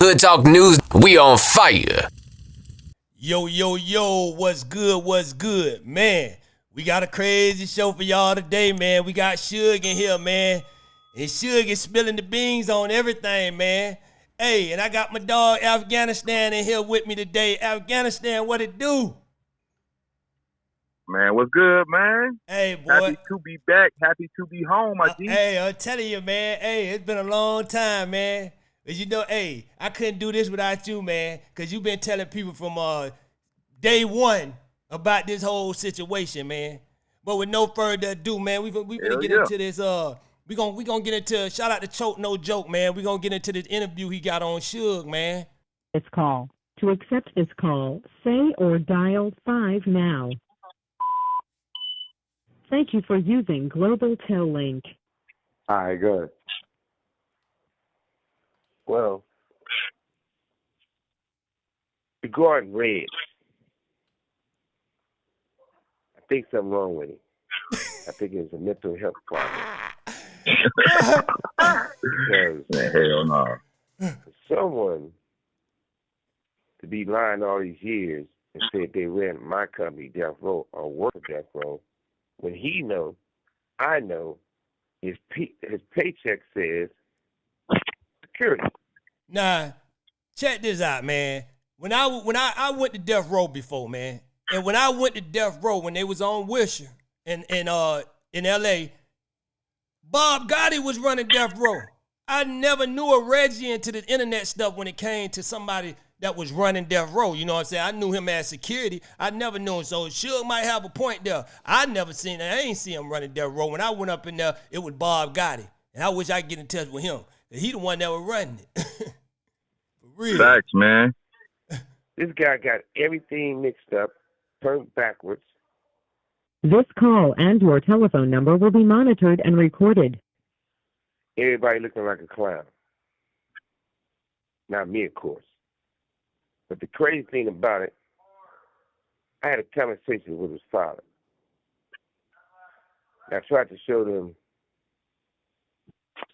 Hood Talk News, we on fire. Yo, yo, yo, what's good, man? We got a crazy show for y'all today, man. We got Suge in here, man. And Suge is spilling the beans on everything, man. Hey, and I got my dog Afghanistan in here with me today. Afghanistan, what it do? Man, what's good, man? Hey, boy. Happy to be back. Happy to be home, my G. Hey, I'm telling you, man. Hey, it's been a long time, man. But you know, hey, I couldn't do this without you, man. Because you've been telling people from day one about this whole situation, man. But with no further ado, man, we gonna get into this. We gonna get into, shout out to Choke No Joke, man. We gonna get into this interview he got on Suge, man. This call. To accept this call, say or dial 5 now. Thank you for using Global Tel Link. All right, good. Well, regarding Red, I think something wrong with him. I think it's a mental health problem. Because Hell no. for someone to be lying all these years and said they ran my company, Death Row, or work at Death Row, when he know, I know, his paycheck says security. Nah, check this out, man. When I went to Death Row before, man, and when I went to Death Row when they was on Wisher in L.A., Bob Gotti was running Death Row. I never knew a Reggie into the internet stuff when it came to somebody that was running Death Row. You know what I'm saying? I knew him as security. I never knew him. So Suge might have a point there. I ain't seen him running Death Row. When I went up in there, it was Bob Gotti. And I wish I could get in touch with him. He the one that was running it. For real. Facts, man. This guy got everything mixed up, turned backwards. This call and your telephone number will be monitored and recorded. Everybody looking like a clown. Not me, of course. But the crazy thing about it, I had a conversation with his father. And I tried to show them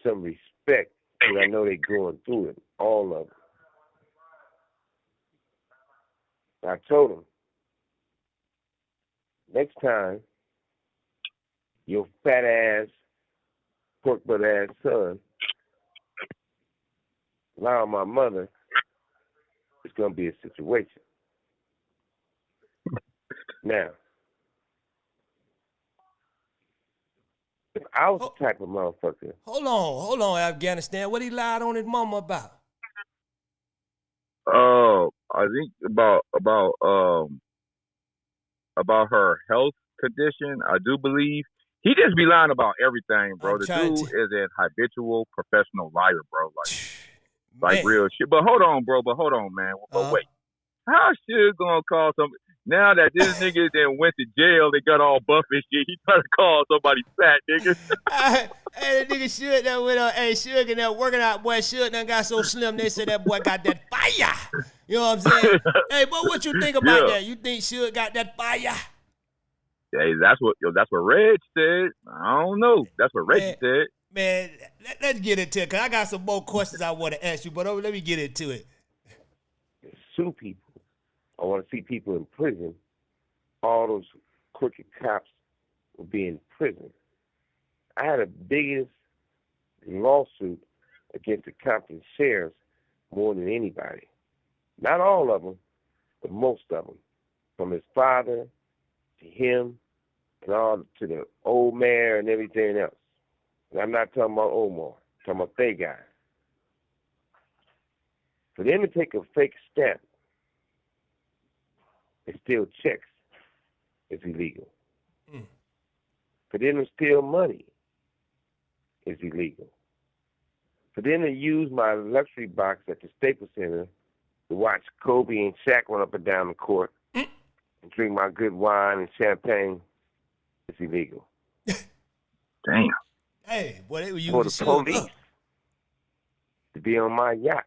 some respect, because I know they're going through it, all of them. I told him, next time, your fat ass, pork butt ass son lie on my mother, it's going to be a situation. Now, if I was the type of motherfucker. Hold on, Afghanistan. What he lied on his mama about? I think about her health condition. I do believe he just be lying about everything, bro. The dude is an habitual professional liar, bro. Like real shit. But hold on, bro. Man. But wait, how shit gonna call somebody now that this nigga then went to jail? They got all buff and shit. He trying to call somebody fat, nigga. Hey, that nigga Suge that went on. Hey, Suge and that working out, boy. Suge done got so slim. They said that boy got that fire. You know what I'm saying? Hey, but what you think about that? You think Suge got that fire? Hey, that's what Reg said. I don't know. That's what Reggie said. Man, let's get into it, because I got some more questions I want to ask you, but let me get into it. Sue people. I want to see people in prison. All those crooked cops will be in prison. I had the biggest lawsuit against the Compton sheriffs more than anybody. Not all of them, but most of them. From his father to him and all to the old mayor and everything else. And I'm not talking about Omar. I'm talking about they guy. For them to take a fake stamp and steal checks is illegal. For them to steal money is illegal. For them to use my luxury box at the Staples Center to watch Kobe and Shaq run up and down the court and drink my good wine and champagne is illegal. Damn. Hey, boy, they were For the police to be on my yacht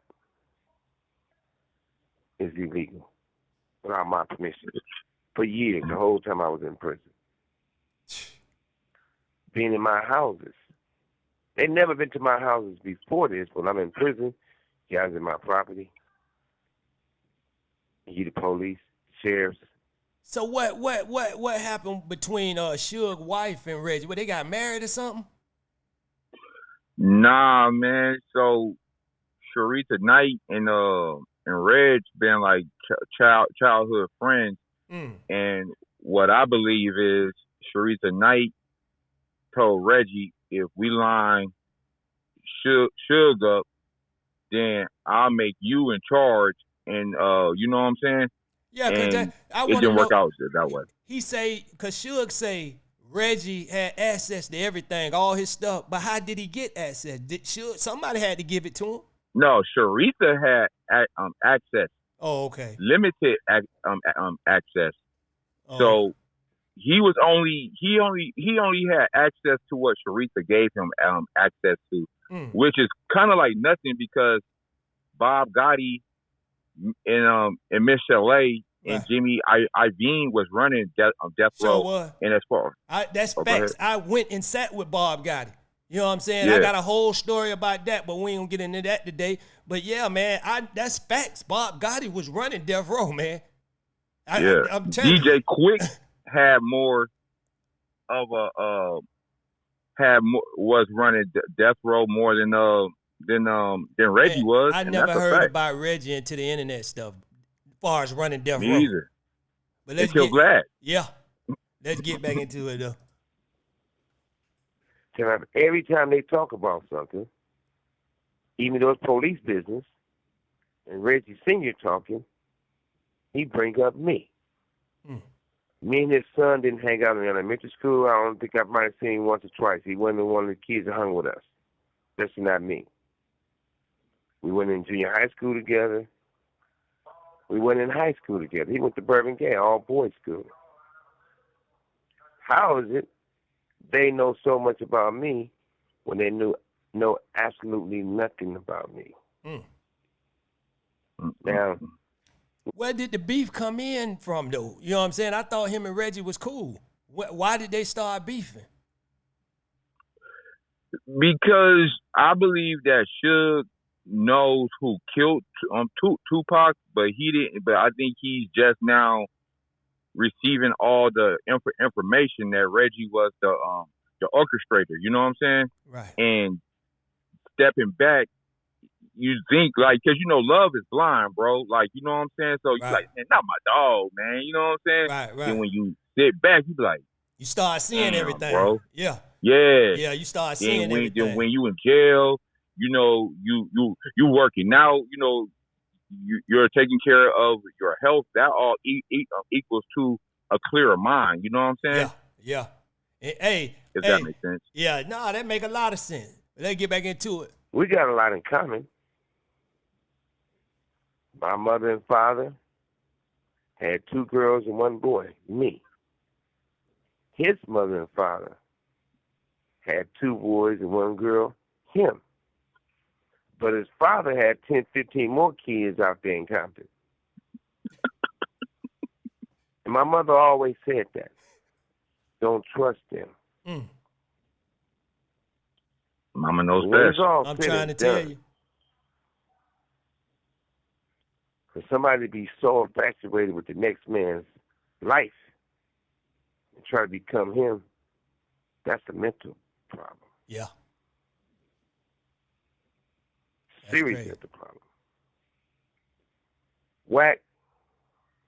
is illegal without my permission. For years, the whole time I was in prison. Being in my houses. They never been to my houses before this. When I'm in prison, Y'all in my property. You the police, sheriffs. So what happened between Suge's wife and Reggie? Well, they got married or something? Nah, man. So Sharita Knight and Reg been like childhood friends, and what I believe is Sharita Knight told Reggie, if we line Suge up, then I'll make you in charge, and you know what I'm saying? Yeah, because it didn't work out that way. He say, because Suge say Reggie had access to everything, all his stuff, but how did he get access? Somebody had to give it to him? No, Sharita had access. Oh, okay. Limited access. Oh. So he only had access to what Sharita gave him access to, which is kind of like nothing because Bob Gotti and Miss Chalet and Jimmy Iovine was running Death Row. And as far that's facts. I went and sat with Bob Gotti. You know what I'm saying? Yeah. I got a whole story about that, but we ain't gonna get into that today. But yeah, man, that's facts. Bob Gotti was running Death Row, man. I'm telling you. DJ Quick had more of was running Death Row more than Reggie was. I never heard about Reggie into the internet stuff as far as running Death Row. Me either. But let's glad. Yeah. Let's get back into it though. Every time they talk about something, even though it's police business, and Reggie Sr. talking, he bring up me. Me and his son didn't hang out in elementary school. I don't think I might have seen him once or twice. He wasn't one of the kids that hung with us. That's not me. We went in junior high school together. We went in high school together. He went to Bourbon Gay, all boys school. How is it they know so much about me when they know absolutely nothing about me? Now, where did the beef come in from, though? You know what I'm saying? I thought him and Reggie was cool. Why did they start beefing? Because I believe that Suge knows who killed Tupac, but he didn't. But I think he's just now receiving all the information that Reggie was the orchestrator. You know what I'm saying? Right. And stepping back, you think like, cause love is blind, bro. Like, you know what I'm saying? So you like, man, not my dog, man. You know what I'm saying? Right. And when you sit back, you be like, you start seeing everything, bro. Yeah. You start seeing everything. Then when you in jail, you working out, you're taking care of your health. That all equals to a clearer mind. You know what I'm saying? Yeah. Hey, if that makes sense. Yeah, no, that make a lot of sense. Let's get back into it. We got a lot in common. My mother and father had 2 girls and 1 boy, me. His mother and father had 2 boys and 1 girl, him. But his father had 10, 15 more kids out there in Compton. And my mother always said that. Don't trust them. Mama knows best. I'm trying to tell you. For somebody to be so infatuated with the next man's life and try to become him, that's a mental problem. Yeah. Serious mental problem. Wack,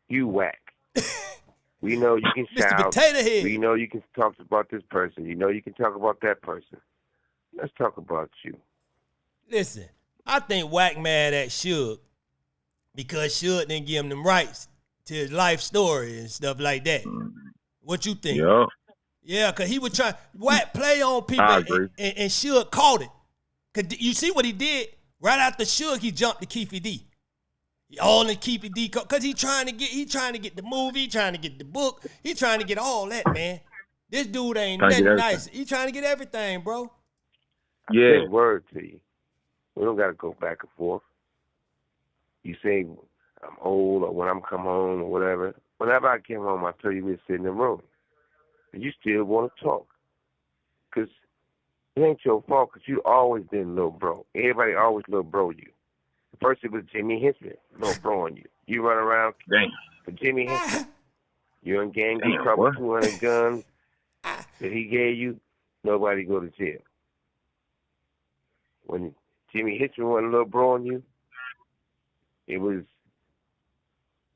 you whack. We know you can shout. Mr. Potato Head. We know you can talk about this person. You know you can talk about that person. Let's talk about you. Listen, I think Wack mad at Suge because Suge didn't give him them rights to his life story and stuff like that. What you think? Yeah, because he was trying. Wack play on people and Suge caught it. Cause you see what he did? Right after Suge, he jumped to Keefy D. All in Keefy D, because he trying to get the movie, trying to get the book, he trying to get all that, man. This dude ain't nothing nice. He trying to get everything, bro. Yeah. Word to you. We don't got to go back and forth. You say I'm old or when I'm come home or whatever. Whenever I came home, I tell you we'd sit in the room. And you still want to talk. Because it ain't your fault because you always been little bro. Everybody always little bro you. First it was Jimmy Hinckley, little bro on you. You run around for Jimmy Hinckley. You in gang, get caught with 200 guns that he gave you, nobody go to jail. When Jimmy Hinckley went a little bro on you, it was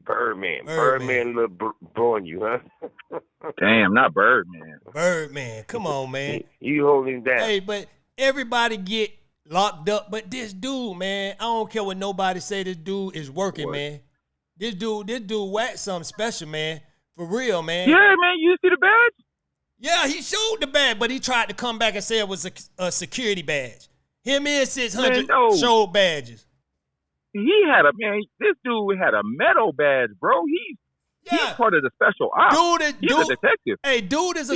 Birdman. Birdman little bro on you, huh? Damn, not Birdman. Birdman, come on, man. You holding him down. Hey, but everybody get locked up, but this dude, man, I don't care what nobody say. This dude is working, man. This dude whacked something special, man. For real, man. Yeah, man, you see the badge? Yeah, he showed the badge, but he tried to come back and say it was a security badge. Him and 600 showed badges. He had this dude had a metal badge, bro. He's part of the special ops. He's a detective. Hey, he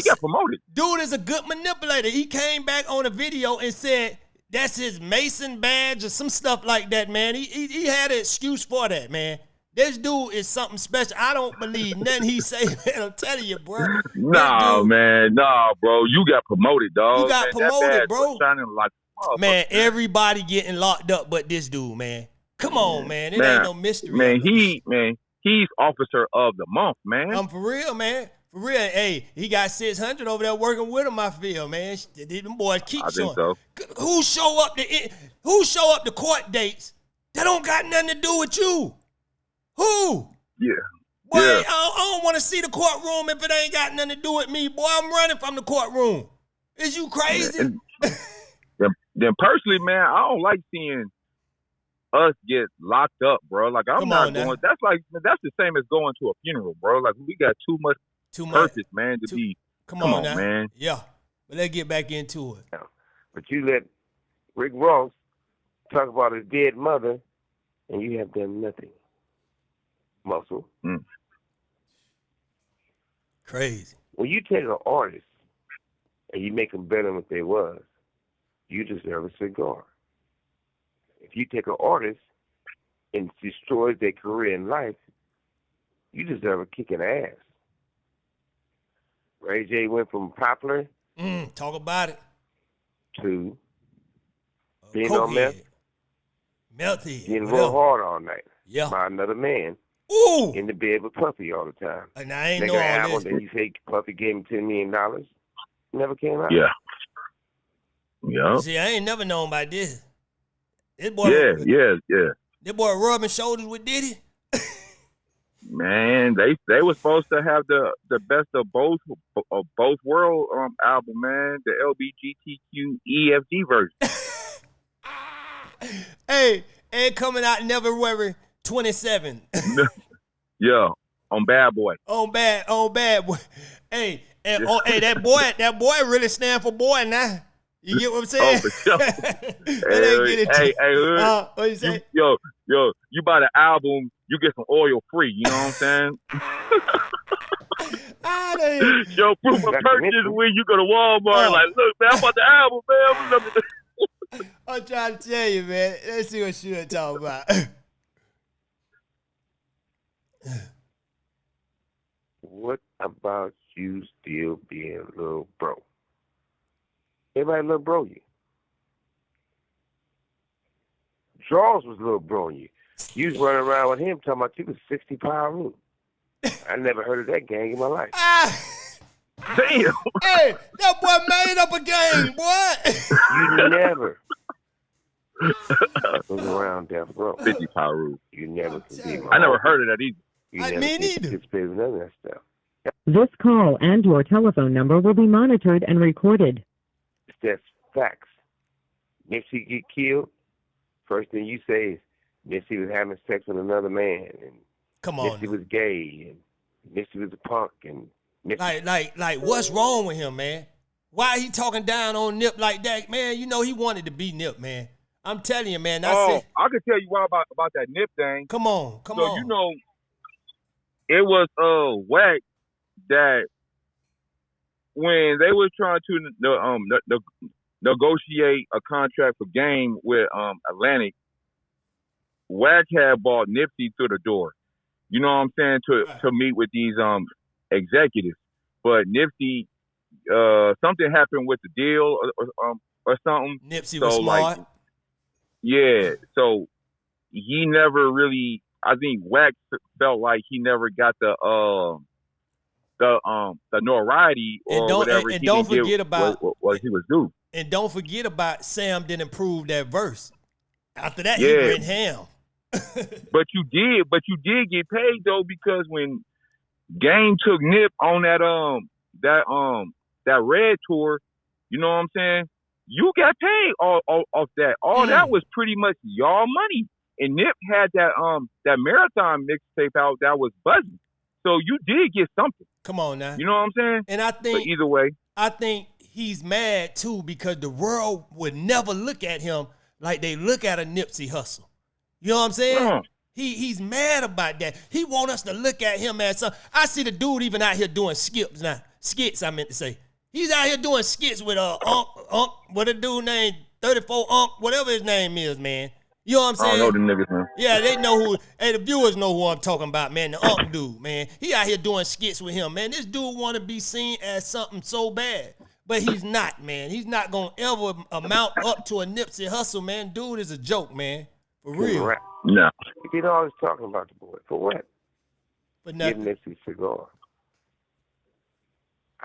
got promoted. Dude is a good manipulator. He came back on a video and said that's his Mason badge or some stuff like that, man. He had an excuse for that, man. This dude is something special. I don't believe nothing he say, man. I'm telling you, bro. Nah, bro. You got promoted, dog. You got promoted, bro. Shining like man, everybody getting locked up but this dude, man. Come on, man. It ain't no mystery. Man, he's officer of the month, man. For real, man. For real. Hey, he got 600 over there working with him, I feel, man. Them boys keep showing. I think so. Who show up to court dates that don't got nothing to do with you? Who? Yeah. Boy, I don't want to see the courtroom if it ain't got nothing to do with me. Boy, I'm running from the courtroom. Is you crazy? Then personally, man, I don't like seeing us get locked up, bro. Like I'm not going. That's the same as going to a funeral, bro. Like we got too much purpose, man, to be. Come on, man. Yeah, but let's get back into it. But you let Rick Ross talk about his dead mother, and you have done nothing. Muscle. Crazy. When you take an artist and you make them better than what they was, you deserve a cigar. If you take an artist and destroys their career in life, you deserve a kick in the ass. Ray J went from popular talk about it to being on meth, getting real hard all night by another man. Ooh. In the bed with Puffy all the time. And I ain't know all album this. that you say Puffy gave him $10 million never came out. Yeah. Yeah. See, I ain't never known about this. This boy, This boy rubbing shoulders with Diddy. Man, they were supposed to have the best of both world album, man. The LBGTQ EFG version. Hey, and coming out February 27. Yeah, on Bad Boy. On Bad Boy. Hey, that boy really stand for boy now. You get what I'm saying? Oh, for sure. Hey, what you say? Yo, you buy the album, you get some oil free. You know what I'm saying? Yo, proof of purchase when you go to Walmart. Like, look, man, I bought the album, man. I'm trying to tell you, man. Let's see what Suge talking about. What about you still being a little bro? Everybody little bro you. Charles was little bro you. You was running around with him talking about you was 60-pound room. I never heard of that gang in my life. Damn. Hey, that boy made up a gang, boy. You never was around Death Row. 50-pound room. You never could be my I never heard of that either. You never participated in none of that stuff. This call and your telephone number will be monitored and recorded. That's facts. Nipsey get killed, first thing you say is Nipsey was having sex with another man, and come on, Nipsey was gay, and Nipsey was a punk, and Nipsey... like, what's wrong with him, man? Why he talking down on Nip like that, man? You know he wanted to be Nip, man. I'm telling you, man. I can tell you why about that Nip thing. Come on. So you know, it was Wack that when they were trying to negotiate a contract for Game with Atlantic, Wack had bought Nipsey through the door. You know what I'm saying? To meet with these executives. But Nipsey, something happened with the deal or something. Nipsey was smart. Yeah. So he never really. I think Wack felt like he never got the notoriety or whatever and he don't didn't forget get about what he was due. and don't forget about Sam didn't prove that verse. After that, he Yeah. went ham. But you did get paid though, because when Game took Nip on that Red tour, you know what I'm saying? You got paid off that. All that was pretty much y'all money. And Nip had that marathon mixtape out that was buzzing. So you did get something. Come on now. You know what I'm saying? And I think but either way, I think he's mad too because the world would never look at him like they look at a Nipsey Hussle. You know what I'm saying? He's mad about that. He want us to look at him as some. I see the dude even out here doing skits. I meant to say he's out here doing skits with what a dude named 34 whatever his name is, man. You know what I'm saying? I don't know them niggas, man. Yeah, they know who. Hey, the viewers know who I'm talking about, man. The dude, man. He out here doing skits with him, man. This dude want to be seen as something so bad, but he's not, man. He's not gonna ever amount up to a Nipsey Hussle, man. Dude is a joke, man. For real. No. He did all this talking about the boy. For what? For nothing. Give Nipsey a cigar.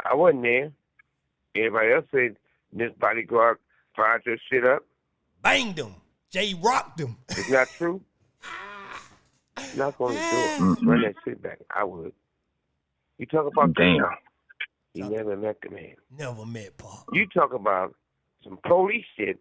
I wasn't there. Everybody else said this bodyguard fired your shit up. Banged him. Jay rocked him. It's not true. Not going to do it. Run that shit back. I would. You talk about damn. You never met the man. Never met Paul. You talk about some police shit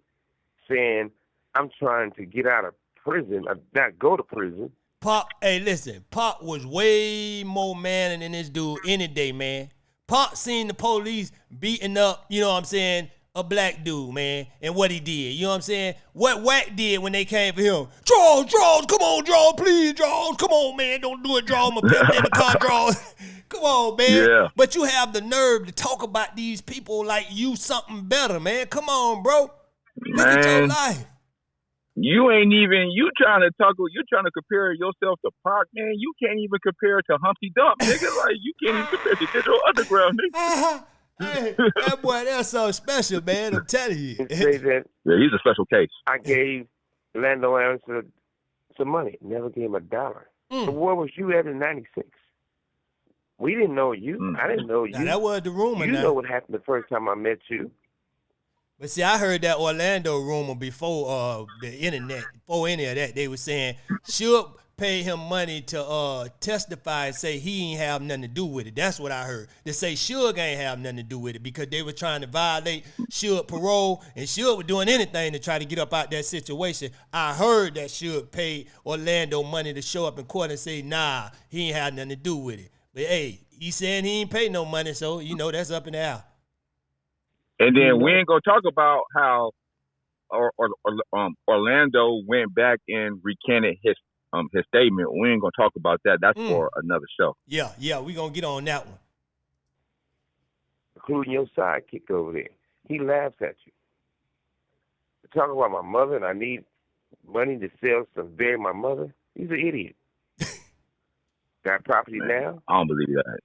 saying, I'm trying to get out of prison, not go to prison. Pop, hey, listen. Pop was way more man than this dude any day, man. Pop seen the police beating up, you know what I'm saying, a black dude, man, and what he did. You know what I'm saying? What Wack did when they came for him. Draws, come on, Draws, please, Draws. Come on, man, don't do it, Draws. My pimp in the car, Draws. Come on, man. Yeah. But you have the nerve to talk about these people like you something better, man. Come on, bro. Look at your life. You ain't even, you trying to compare yourself to Pac, man. You can't even compare it to Humpty Dump, nigga. Like, you can't even compare it to Digital Underground, nigga. Hey, that boy, that's so special, man. I'm telling you. Say that Yeah, he's a special case. I gave Lando Anderson some money. Never gave him $1. So where was you at in 96? We didn't know you. I didn't know you. Now, that was the rumor. You know what happened the first time I met you. But see, I heard that Orlando rumor before the internet, before any of that. They were saying Suge paid him money to testify and say he ain't have nothing to do with it. That's what I heard. They say Suge ain't have nothing to do with it because they were trying to violate Suge parole, and Suge was doing anything to try to get up out that situation. I heard that Suge paid Orlando money to show up in court and say, nah, he ain't had nothing to do with it. But hey, he saying he ain't paid no money, so you know that's up in the air. And then we ain't gonna talk about how Orlando went back and recanted his statement. We ain't gonna talk about that. That's for another show. Yeah, we gonna get on that one. Including your sidekick over there. He laughs at you. Talking about my mother and I need money to sell some bury my mother. He's an idiot. Got property now. I don't believe that.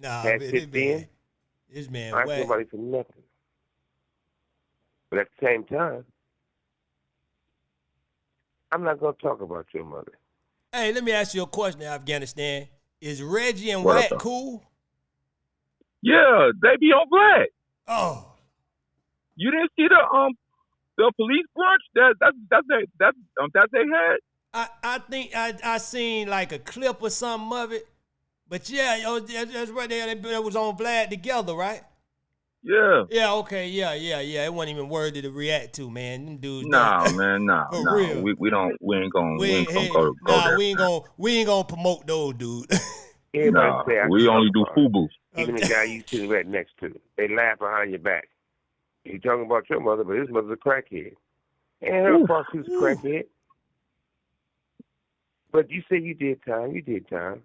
Nah, Had shit then. This man, I ain't somebody for nothing. But at the same time, I'm not going to talk about your mother. Hey, let me ask you a question, Afghanistan. Is Reggie and Wack cool? Yeah, they be on Black. Oh. You didn't see the police brunch that they had? I think I seen like a clip or something of it. But yeah, that's right there. They was on Vlad together, right? Yeah. Yeah, okay, yeah. It wasn't even worthy to react to, man. Them dudes. Nah. Real. We ain't gonna go there. We ain't gonna promote those dudes. Everybody say we only do FUBU. Even the guy you sitting right next to. They laugh behind your back. You talking about your mother, but his mother's a crackhead. And her fault she was a crackhead. But you say you did time.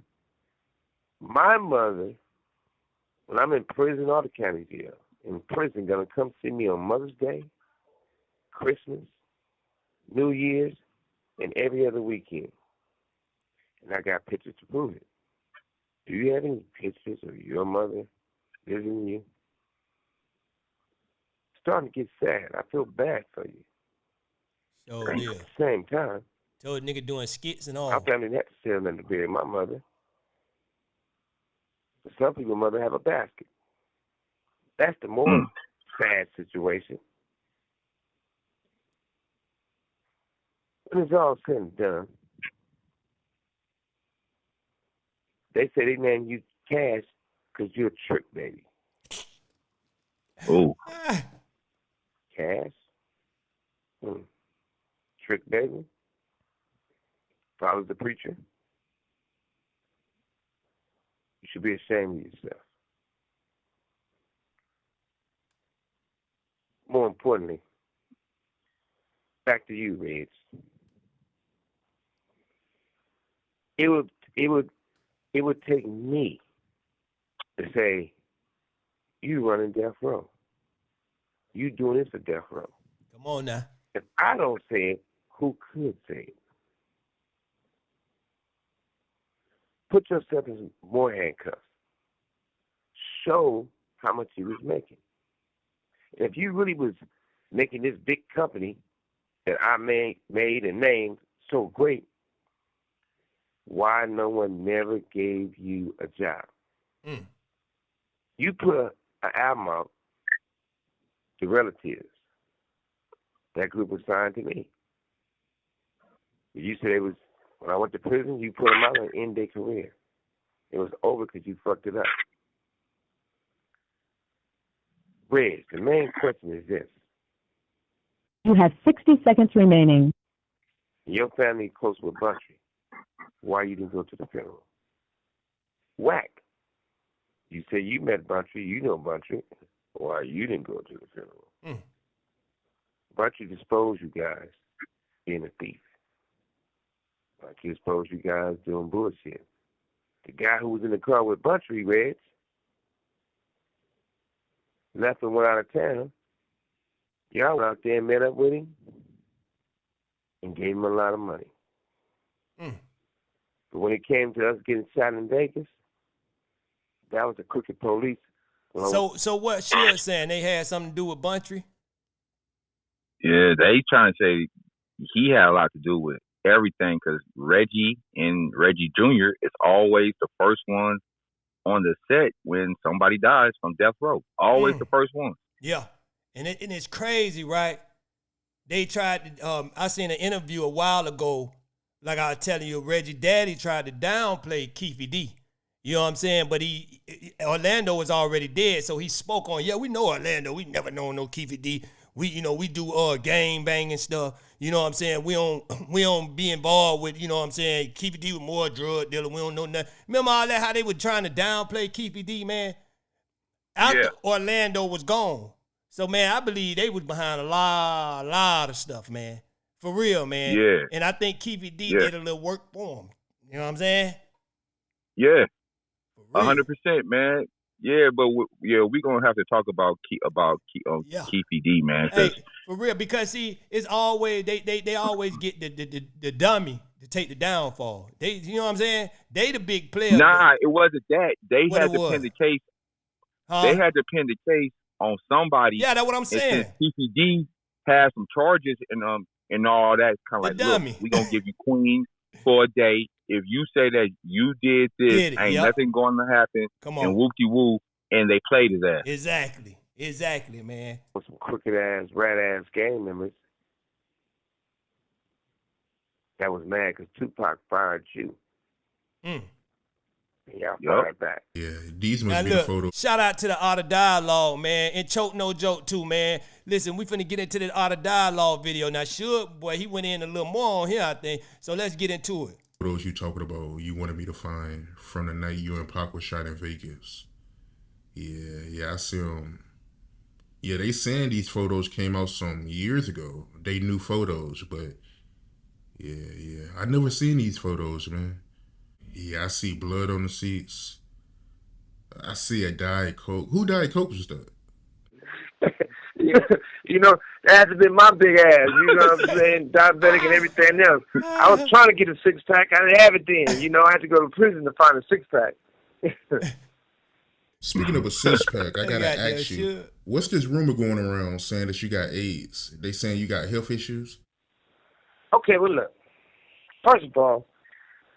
My mother, when I'm in prison or the county jail, in prison, gonna come see me on Mother's Day, Christmas, New Year's, and every other weekend. And I got pictures to prove it. Do you have any pictures of your mother visiting you? Starting to get sad. I feel bad for you. Oh, At yeah. the same time, Told nigga doing skits and all. My family didn't have to sell nothing to bury my mother. But some people's mother have a basket. That's the more sad situation. When it's all said and done, they say they named you Cash because you're a trick baby. Oh. Cash? Trick baby? Follows the preacher? You should be ashamed of yourself. More importantly, back to you, Reds. It would take me to say, you running death row. You doing this for death row. Come on now. If I don't say it, who could say it? Put yourself in more handcuffs. Show how much you was making. And if you really was making this big company that I made and named so great, why no one never gave you a job? You put an album out to relatives. That group was signed to me. You said it was, when I went to prison, you put them out and end their career. It was over because you fucked it up. Reg, the main question is this. You have 60 seconds remaining. Your family close with Buntry. Why you didn't go to the funeral? Wack. You say you met Buntry, you know Buntry. Why you didn't go to the funeral? Buntry disposed you guys being a thief. Buntry disposed you guys doing bullshit. The guy who was in the car with Buntry, Reg, left and went out of town. Y'all went out there and met up with him and gave him a lot of money. But when it came to us getting shot in Vegas, that was the crooked police. So what Suge saying? They had something to do with Buntry? Yeah, they trying to say he had a lot to do with everything because Reggie and Reggie Jr. is always the first one on the set when somebody dies from death row. Always the first one. Yeah. And it's crazy, right? They tried to, I seen an interview a while ago, like I was telling you, Reggie Daddy tried to downplay Keefy D. You know what I'm saying? But Orlando was already dead, so he spoke on, we know Orlando. We never known no Keefy D. We do gang banging stuff. You know what I'm saying? We don't be involved with, you know what I'm saying? Keefy D was more a drug dealer. We don't know nothing. Remember all that, how they were trying to downplay Keefy D, man? After Orlando was gone. So, man, I believe they was behind a lot of stuff, man. For real, man. Yeah. And I think Keefy D did a little work for him. You know what I'm saying? Yeah. 100%, man. Yeah, but we gonna have to talk about Keefy D, man. Hey, for real, because see, it's always they always get the dummy to take the downfall. You know what I'm saying? They the big player. Nah, it wasn't that. They had to pin the case. They had to pin the case on somebody. Yeah, that's what I'm saying. And Keefy D had some charges and all that, kind of like, dummy. Look, we gonna give you Queen for a day. If you say that you did this, ain't nothing going to happen. Come on. And whoop-de-woo, and they played his ass. Exactly, man. With some crooked-ass, rat-ass gang members that was mad because Tupac fired you. Y'all fired back. Yeah, these must be the photos. Shout out to the Art of Dialogue, man. And Choke No Joke, too, man. Listen, we finna get into the Art of Dialogue video. Now, Suge, boy, he went in a little more on here, I think. So let's get into it. Photos you talking about, you wanted me to find from the night you and Pac was shot in Vegas. Yeah, I see them. Yeah, they saying these photos came out some years ago. They new photos, but yeah. I never seen these photos, man. Yeah, I see blood on the seats. I see a Diet Coke. Who Diet Coke was that? You know, that had to be my big ass. You know what I'm saying? Diabetic and everything else. I was trying to get a six-pack. I didn't have it then. You know, I had to go to prison to find a six-pack. Speaking of a six-pack, I got to ask you, what's this rumor going around saying that you got AIDS? They saying you got health issues? Okay, well, look. First of all,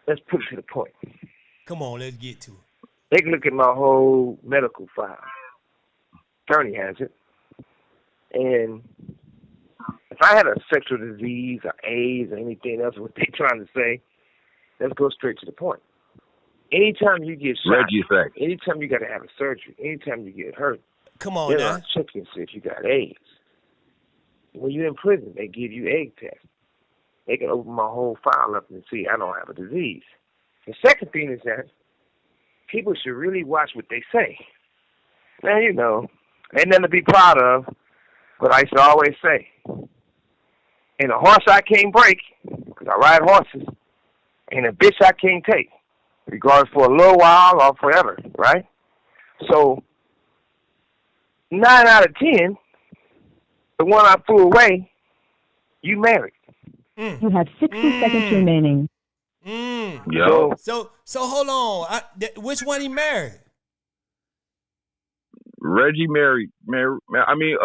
let's put it to the point. Come on, let's get to it. They can look at my whole medical file. Attorney has it. And if I had a sexual disease or AIDS or anything else, what they trying to say, let's go straight to the point. Anytime you get shot, Reggie effect. anytime you got to have a surgery, anytime you get hurt, Come on they're now. not checking to see if you got AIDS. When you're in prison, they give you egg tests. They can open my whole file up and see I don't have a disease. The second thing is that people should really watch what they say. Now, you know, ain't nothing to be proud of, but I used to always say, ain't a horse I can't break, because I ride horses, ain't a bitch I can't take, regardless for a little while or forever, right? So, 9 out of 10, the one I threw away, you married. You have 60 seconds remaining. Yo. So hold on. Which one he married? Reggie married. I mean,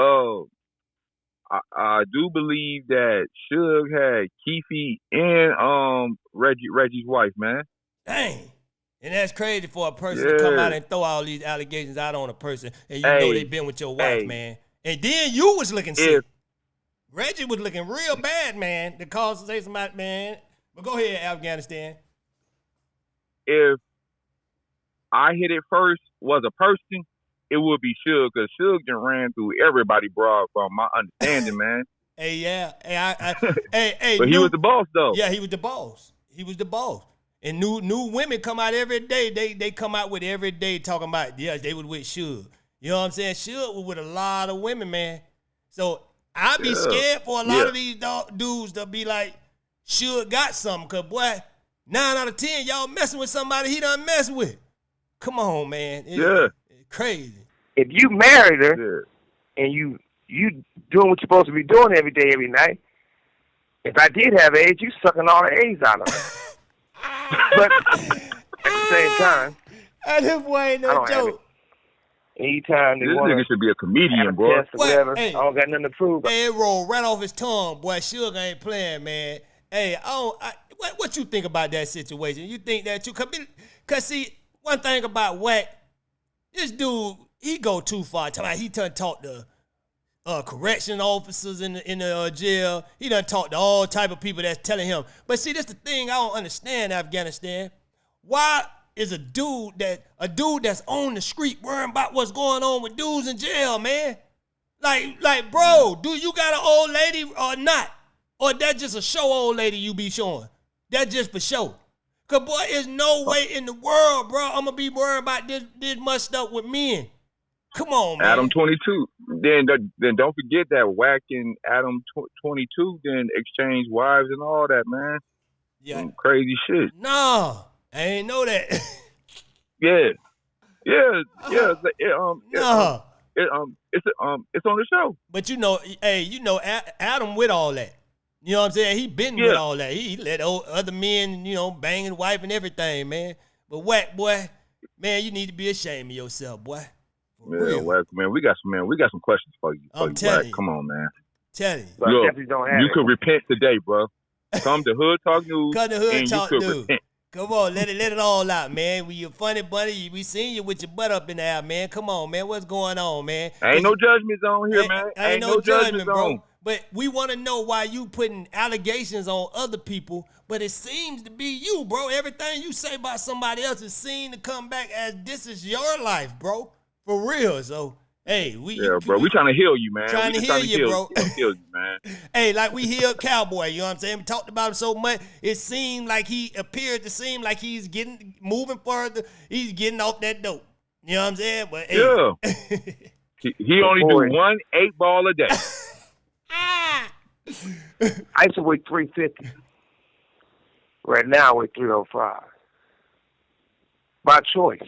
I do believe that Suge had Keefe and Reggie's wife, man. Dang. And that's crazy for a person to come out and throw all these allegations out on a person, and you know they been with your wife, man. And then you was looking sick. Reggie was looking real bad, man. The cause to say somebody, man. But go ahead, Afghanistan. If I hit it first was a person, it would be Suge, because Suge done ran through everybody, bro, from my understanding, man. Hey, yeah. Hey, but he was the boss, though. Yeah, he was the boss. He was the boss. And new women come out every day. They come out with every day talking about, yeah, they was with Suge. You know what I'm saying? Suge was with a lot of women, man. So I be scared for a lot of these dudes to be like, Suge got something. Because, boy, 9 out of 10, y'all messing with somebody he done mess with. Come on, man. It's crazy. If you married her and you doing what you're supposed to be doing every day, every night, if I did have AIDS, you sucking all the AIDS out of her. But at the same time, this boy ain't no joke. Anytime they this want nigga should be a comedian, boy. or whatever, I don't got nothing to prove. Hey, it rolled right off his tongue, boy. Suge ain't playing, man. Hey, what you think about that situation? You think that cause see, one thing about Wack, this dude, he go too far. He done talk to correction officers in the jail. He done talk to all type of people that's telling him. But see, this the thing I don't understand, Afghanistan. Why is a dude that's on the street worrying about what's going on with dudes in jail, man? Like, bro, do you got an old lady or not? Or that just a show old lady you be showing? That just for show. Cause boy, there's no way in the world, bro, I'm gonna be worried about this much stuff with men. Come on, man. Adam 22. Then don't forget that Wack and Adam 22 then exchange wives and all that, man. Yeah. Some crazy shit. No, I ain't know that. It's on the show. But Adam with all that. You know what I'm saying? He been with all that. He let other men, bang his wife and everything, man. But Wack, boy, man, you need to be ashamed of yourself, boy. Yeah, Wack, man, we got some questions for you. I'm telling you. Come on, man. Tell you. Look, you could repent today, bro. Come to Hood Talk News. Come to Hood Talk News. Repent. Come on, let it all out, man. We your funny buddy. We seen you with your butt up in there, man. Come on, man. What's going on, man? Ain't no judgment zone here, man. Ain't no judgment, bro. But we want to know why you putting allegations on other people, but it seems to be you, bro. Everything you say about somebody else is seen to come back as this is your life, bro. For real. So, hey, we trying to heal you, man. Trying to heal you, bro. Heal you, man. Hey, like we healed Cowboy, you know what I'm saying? We talked about him so much, it seemed like he appeared to seem like he's moving further. He's getting off that dope. You know what I'm saying? But hey. Yeah. he only do 1 8-ball a day. I used to weigh 350. Right now, I weigh 305. By choice.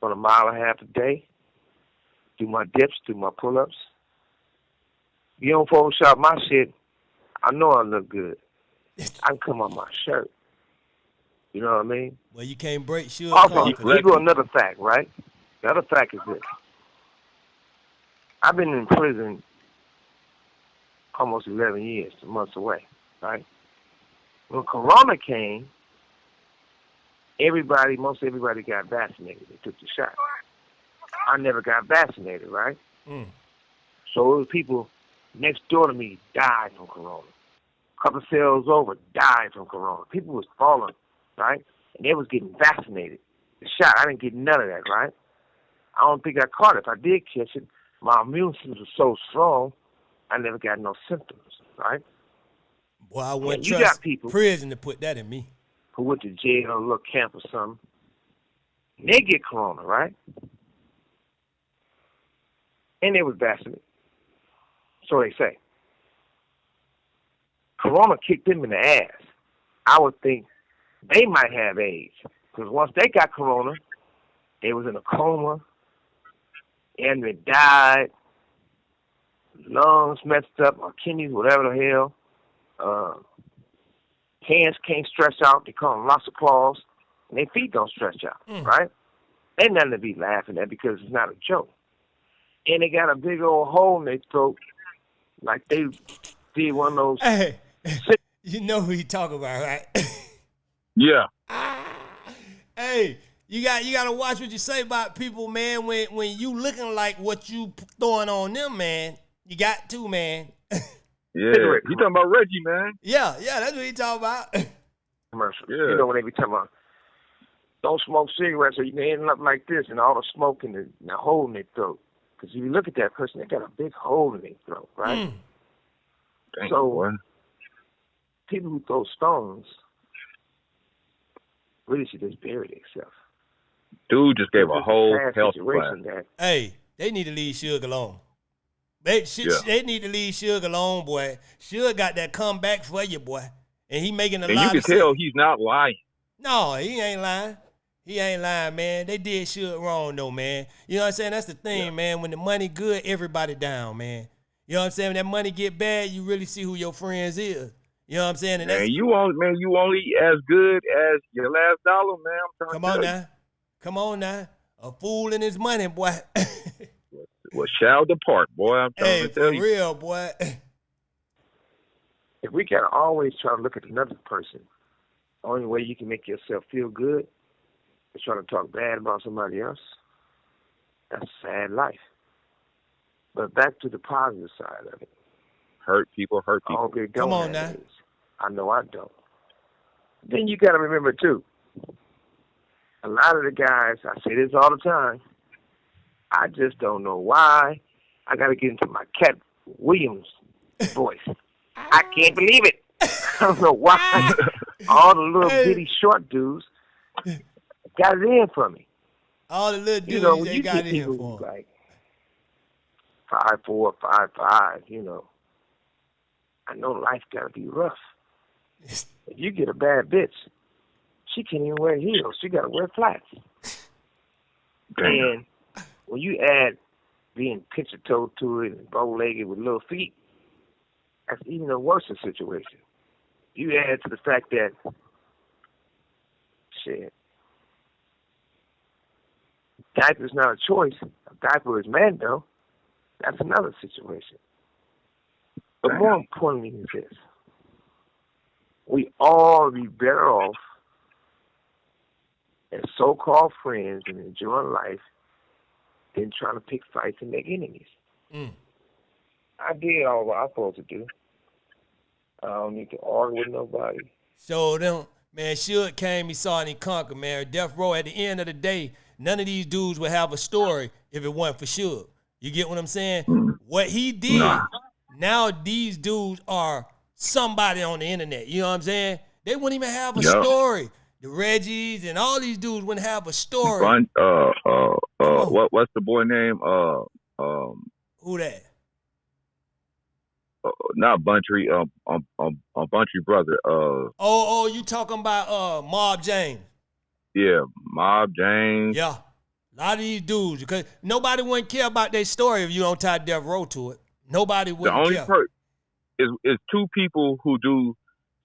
On a mile and a half a day. Do my dips, do my pull-ups. You don't Photoshop my shit, I know I look good. I can come on my shirt. You know what I mean? Well, you can't break Suge. Also, here go another fact, right? The other fact is this. I've been in prison almost 11 years, 2 months away, right? When Corona came, most everybody got vaccinated. They took the shot. I never got vaccinated, right? Mm. So it was people next door to me died from Corona. A couple cells over died from Corona. People was falling, right? And they was getting vaccinated. The shot, I didn't get none of that, right? I don't think I caught it. If I did catch it, my immune system was so strong, I never got no symptoms, right? Well, I wouldn't you trust got people prison to put that in me. who went to jail or a little camp or something. And they get Corona, right? And they was vaccinated. So they say. Corona kicked them in the ass. I would think they might have AIDS. Because once they got Corona, they was in a coma, and they died, lungs messed up, or kidneys, whatever the hell. Hands can't stretch out. They call them loss of claws. And their feet don't stretch out, right? Ain't nothing to be laughing at because it's not a joke. And they got a big old hole in their throat like they did one of those. Hey, you know who you talking about, right? Yeah. Hey, you got to watch what you say about people, man. When you looking like what you throwing on them, man, you got to, man. Yeah. He talking about Reggie, man. Yeah, that's what he talking about. Commercial. Yeah. You know when they be talking about, don't smoke cigarettes or you can end up like this and all the smoke in the hole in their throat. Because if you look at that person, they got a big hole in their throat, right? So people who throw stones really should just bury themselves. Dude just gave a whole health situation class. Hey, they need to leave Suge alone. They need to leave Suge alone, boy. Suge got that comeback for you, boy. And he making a lot of sense. And you can tell he's not lying. No, he ain't lying. He ain't lying, man. They did Suge wrong, though, man. You know what I'm saying? That's the thing, man. When the money good, everybody down, man. You know what I'm saying? When that money get bad, you really see who your friends is. You know what I'm saying? And you only as good as your last dollar, man. I'm trying to tell you. Come on now. A fool in his money, boy. Well, shall depart, boy. I'm trying to tell you. For real, boy. If we gotta always try to look at another person, the only way you can make yourself feel good is trying to talk bad about somebody else. That's a sad life. But back to the positive side of it. Hurt people. I hope they don't Come on have now. AIDS. I know I don't. Then you got to remember, too, a lot of the guys, I say this all the time, I just don't know why. I got to get into my Cat Williams voice. I can't believe it. I don't know why. All the little bitty short dudes got it in for me. All the little dudes, when they got it in people for them. like 5'4", 5'5", I know life got to be rough. If you get a bad bitch, she can't even wear heels. She got to wear flats. And when you add being pincher-toed to it and bow-legged with little feet, that's even a worse situation. You add to the fact that, diaper's not a choice. A diaper is man, though. That's another situation. But more importantly is this. We all be better off as so-called friends and enjoying life than trying to pick fights and make enemies. I did all what I was supposed to do. I don't need to argue with nobody. So them, man, Suge came, he saw and he conquered, man. Death Row, at the end of the day, none of these dudes would have a story if it wasn't for Suge. You get what I'm saying? What he did, now these dudes are somebody on the internet. You know what I'm saying? They wouldn't even have a story. The Reggies and all these dudes wouldn't have a story. What's the boy name? Who that? Not Buntry. Buntry brother. You talking about Mob James? Yeah, Mob James. Yeah, a lot of these dudes, because nobody wouldn't care about their story if you don't tie Death Row to it. Nobody would. The only part is two people who do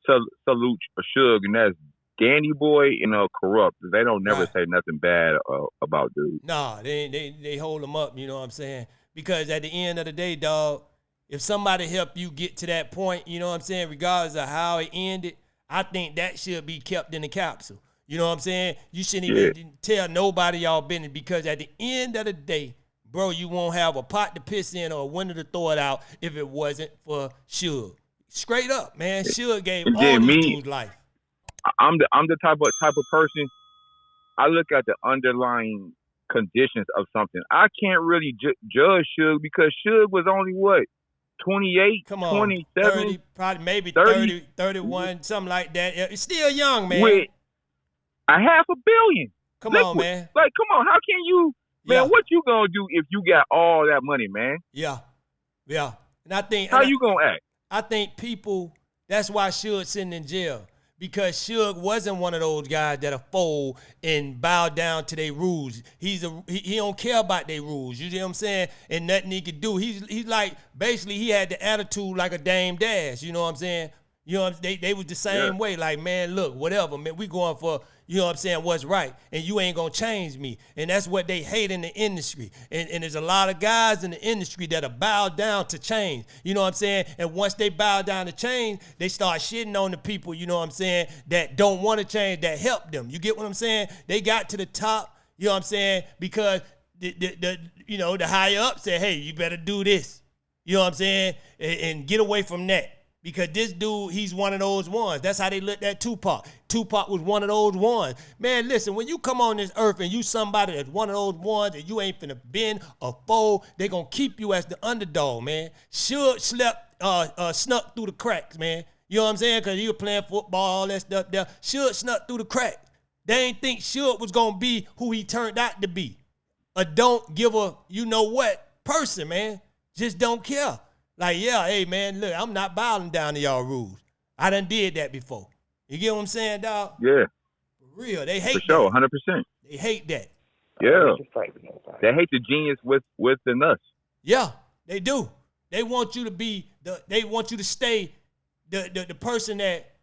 salute Suge, and that's Danny Boy and Corrupt. They don't never say nothing bad about dudes. Nah, they hold them up. You know what I'm saying? Because at the end of the day, dog, if somebody helped you get to that point, you know what I'm saying, regardless of how it ended, I think that should be kept in the capsule. You know what I'm saying? You shouldn't even tell nobody y'all business, because at the end of the day, bro, you won't have a pot to piss in or a window to throw it out if it wasn't for Suge. Straight up, man. Suge gave all these dudes life. I'm the type of person. I look at the underlying conditions of something. I can't really judge Suge because Suge was only what, 28, Come on, 27, 30, probably maybe 30, 31, something like that. It's still young, man. With a $500 million. Come on, man. Like, come on, how can you, man? What you gonna do if you got all that money, man? Yeah. And I think how you gonna act? I think people. That's why Suge sitting in jail. Because Suge wasn't one of those guys that'll fold and bow down to their rules. He don't care about their rules. You know what I'm saying? And nothing he could do. He's like, basically he had the attitude like a Dame Dash. You know what I'm saying? You know, they was the same way. Like, man, look, whatever, man, we going for, you know what I'm saying, what's right. And you ain't going to change me. And that's what they hate in the industry. And there's a lot of guys in the industry that are bowed down to change. You know what I'm saying? And once they bow down to change, they start shitting on the people, you know what I'm saying, that don't want to change, that help them. You get what I'm saying? They got to the top, you know what I'm saying, because the higher up said, hey, you better do this. You know what I'm saying? And get away from that. Because this dude, he's one of those ones. That's how they looked at Tupac. Tupac was one of those ones. Man, listen, when you come on this earth and you somebody that's one of those ones and you ain't finna bend or fold, they gonna keep you as the underdog, man. Suge snuck through the cracks, man. You know what I'm saying? Because he was playing football, all that stuff there. Suge snuck through the cracks. They ain't think Suge was gonna be who he turned out to be. A don't give a you-know-what person, man. Just don't care. Like, yeah, hey, man, look, I'm not bowing down to y'all rules. I done did that before. You get what I'm saying, dog? Yeah. For real, they hate that. For sure, that. 100%. They hate that. Yeah. They hate the genius within us. Yeah, they do. They want you to be, they want you to stay the person that,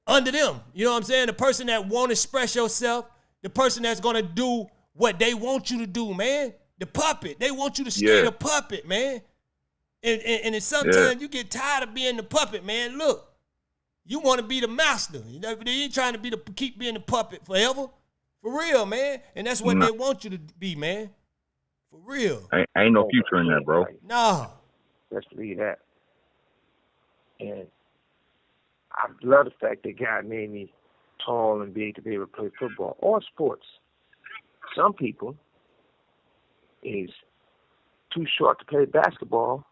under them. You know what I'm saying? The person that won't express yourself, the person that's going to do what they want you to do, man. The puppet. They want you to stay the puppet, man. And sometimes you get tired of being the puppet, man. Look, you want to be the master. You ain't trying to keep being the puppet forever. For real, man. And that's what they want you to be, man. For real. Ain't no future in that, bro. Nah. Let's leave that. And I love the fact that God made me tall and big to be able to play football or sports. Some people is too short to play basketball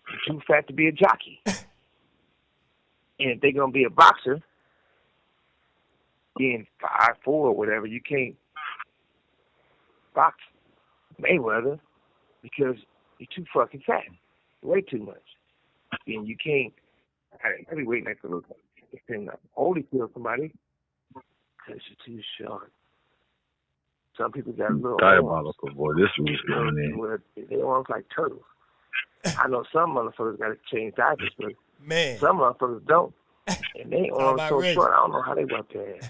and too fat to be a jockey. And if they're going to be a boxer, being 5'4" or whatever, you can't box Mayweather because you're too fucking fat. Way too much. And you can't, heavyweight next to only kill somebody because you're too short. Some people got a little diabolical, boy. This was going in. They arms like turtles. I know some motherfuckers got to change diapers, but man, some motherfuckers don't. And they arms so short, I don't know how they wipe their ass.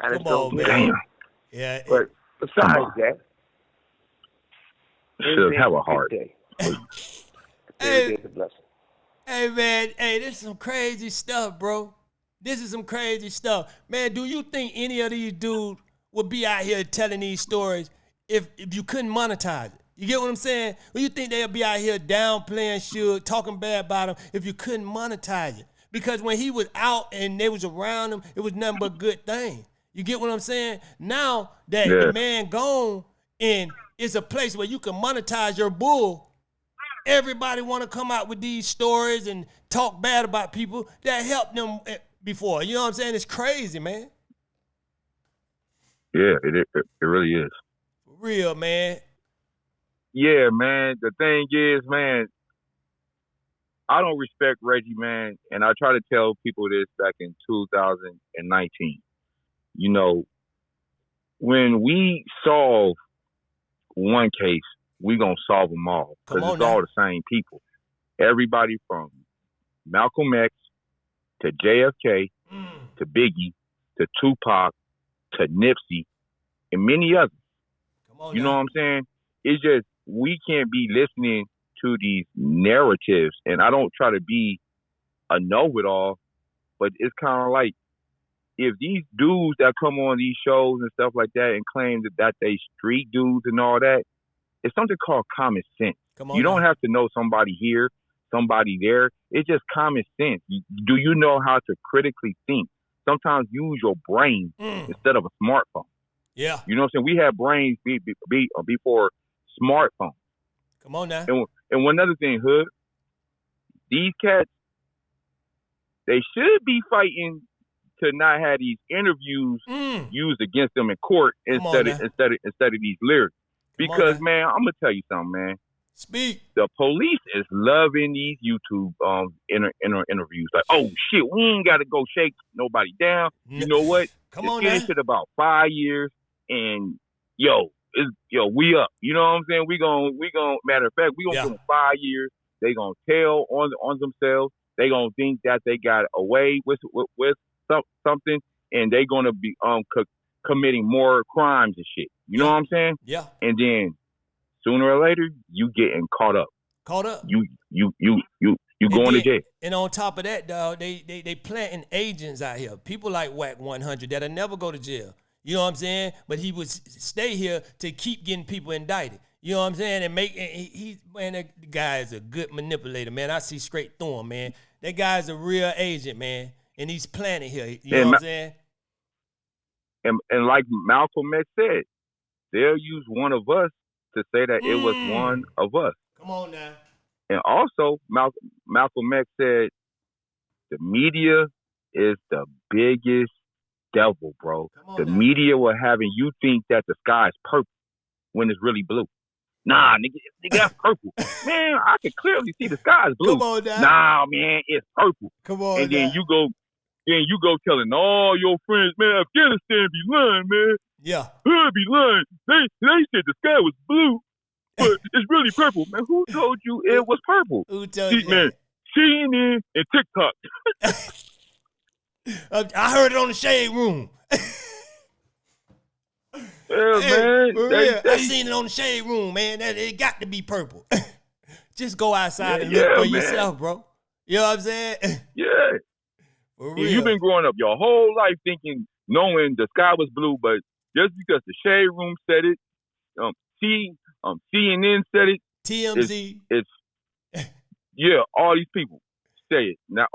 I just don't do that. Yeah. But besides that, should have a heart. Hey, man, this is some crazy stuff, bro. This is some crazy stuff. Man, do you think any of these dudes would be out here telling these stories if you couldn't monetize it? You get what I'm saying? Or you think they'll be out here downplaying Suge, talking bad about him if you couldn't monetize it? Because when he was out and they was around him, it was nothing but good things. You get what I'm saying? Now that the man gone and it's a place where you can monetize your bull, everybody want to come out with these stories and talk bad about people that helped them before. You know what I'm saying? It's crazy, man. Yeah, it really is. For real, man. Yeah, man. The thing is, man, I don't respect Reggie, man, and I try to tell people this back in 2019. You know, when we solve one case, we gonna solve them all because it's all the same people. Everybody from Malcolm X to JFK to Biggie to Tupac to Nipsey and many others. You know what I'm saying? It's just we can't be listening to these narratives, and I don't try to be a know-it-all, but it's kind of like if these dudes that come on these shows and stuff like that and claim that they street dudes and all that, it's something called common sense. You don't have to know somebody here, somebody there. It's just common sense. Do you know how to critically think? Sometimes use your brain instead of a smartphone. Yeah. You know what I'm saying? We had brains before smartphones. Come on now. And one other thing, Hood, these cats, they should be fighting to not have these interviews used against them in court instead of these lyrics. Because man, I'm gonna tell you something, man. Speak. The police is loving these YouTube interviews. Like, oh shit, we ain't gotta go shake nobody down. You know what? Come on, man. Shit about 5 years, and we up. You know what I'm saying? We gonna matter of fact, we gonna give them 5 years. They gonna tell on themselves. They gonna think that they got away with something, and they gonna be committing more crimes and shit. You know what I'm saying? Yeah. And then sooner or later, you getting caught up. You going to jail. And on top of that, dog, they planting agents out here. People like Wack100 that'll never go to jail. You know what I'm saying? But he would stay here to keep getting people indicted. You know what I'm saying? And the guy is a good manipulator, man. I see straight through him, man. That guy's a real agent, man. And he's planning here. You know what I'm saying? And like Malcolm X said, they'll use one of us to say that it was one of us. Come on now. And also, Malcolm X said, the media is the biggest devil, bro. The media will having you think that the sky is purple when it's really blue. Nah, nigga, that's purple. Man, I can clearly see the sky is blue. Come on now. Nah, man, it's purple. Come on and then you go telling all your friends, man, Afghanistan be lying, man. Yeah. Hood be lying. They said the sky was blue, but it's really purple. Man, who told you it was purple? Who told you man, CNN and TikTok. I heard it on the Shade Room. Yeah, man. I seen it on the Shade Room, man. It got to be purple. Just go outside and look for yourself, bro. You know what I'm saying? Yeah. For real. You've been growing up your whole life knowing the sky was blue, but just because the Shade Room said it, CNN said it, TMZ, yeah, all these people say it. Nah,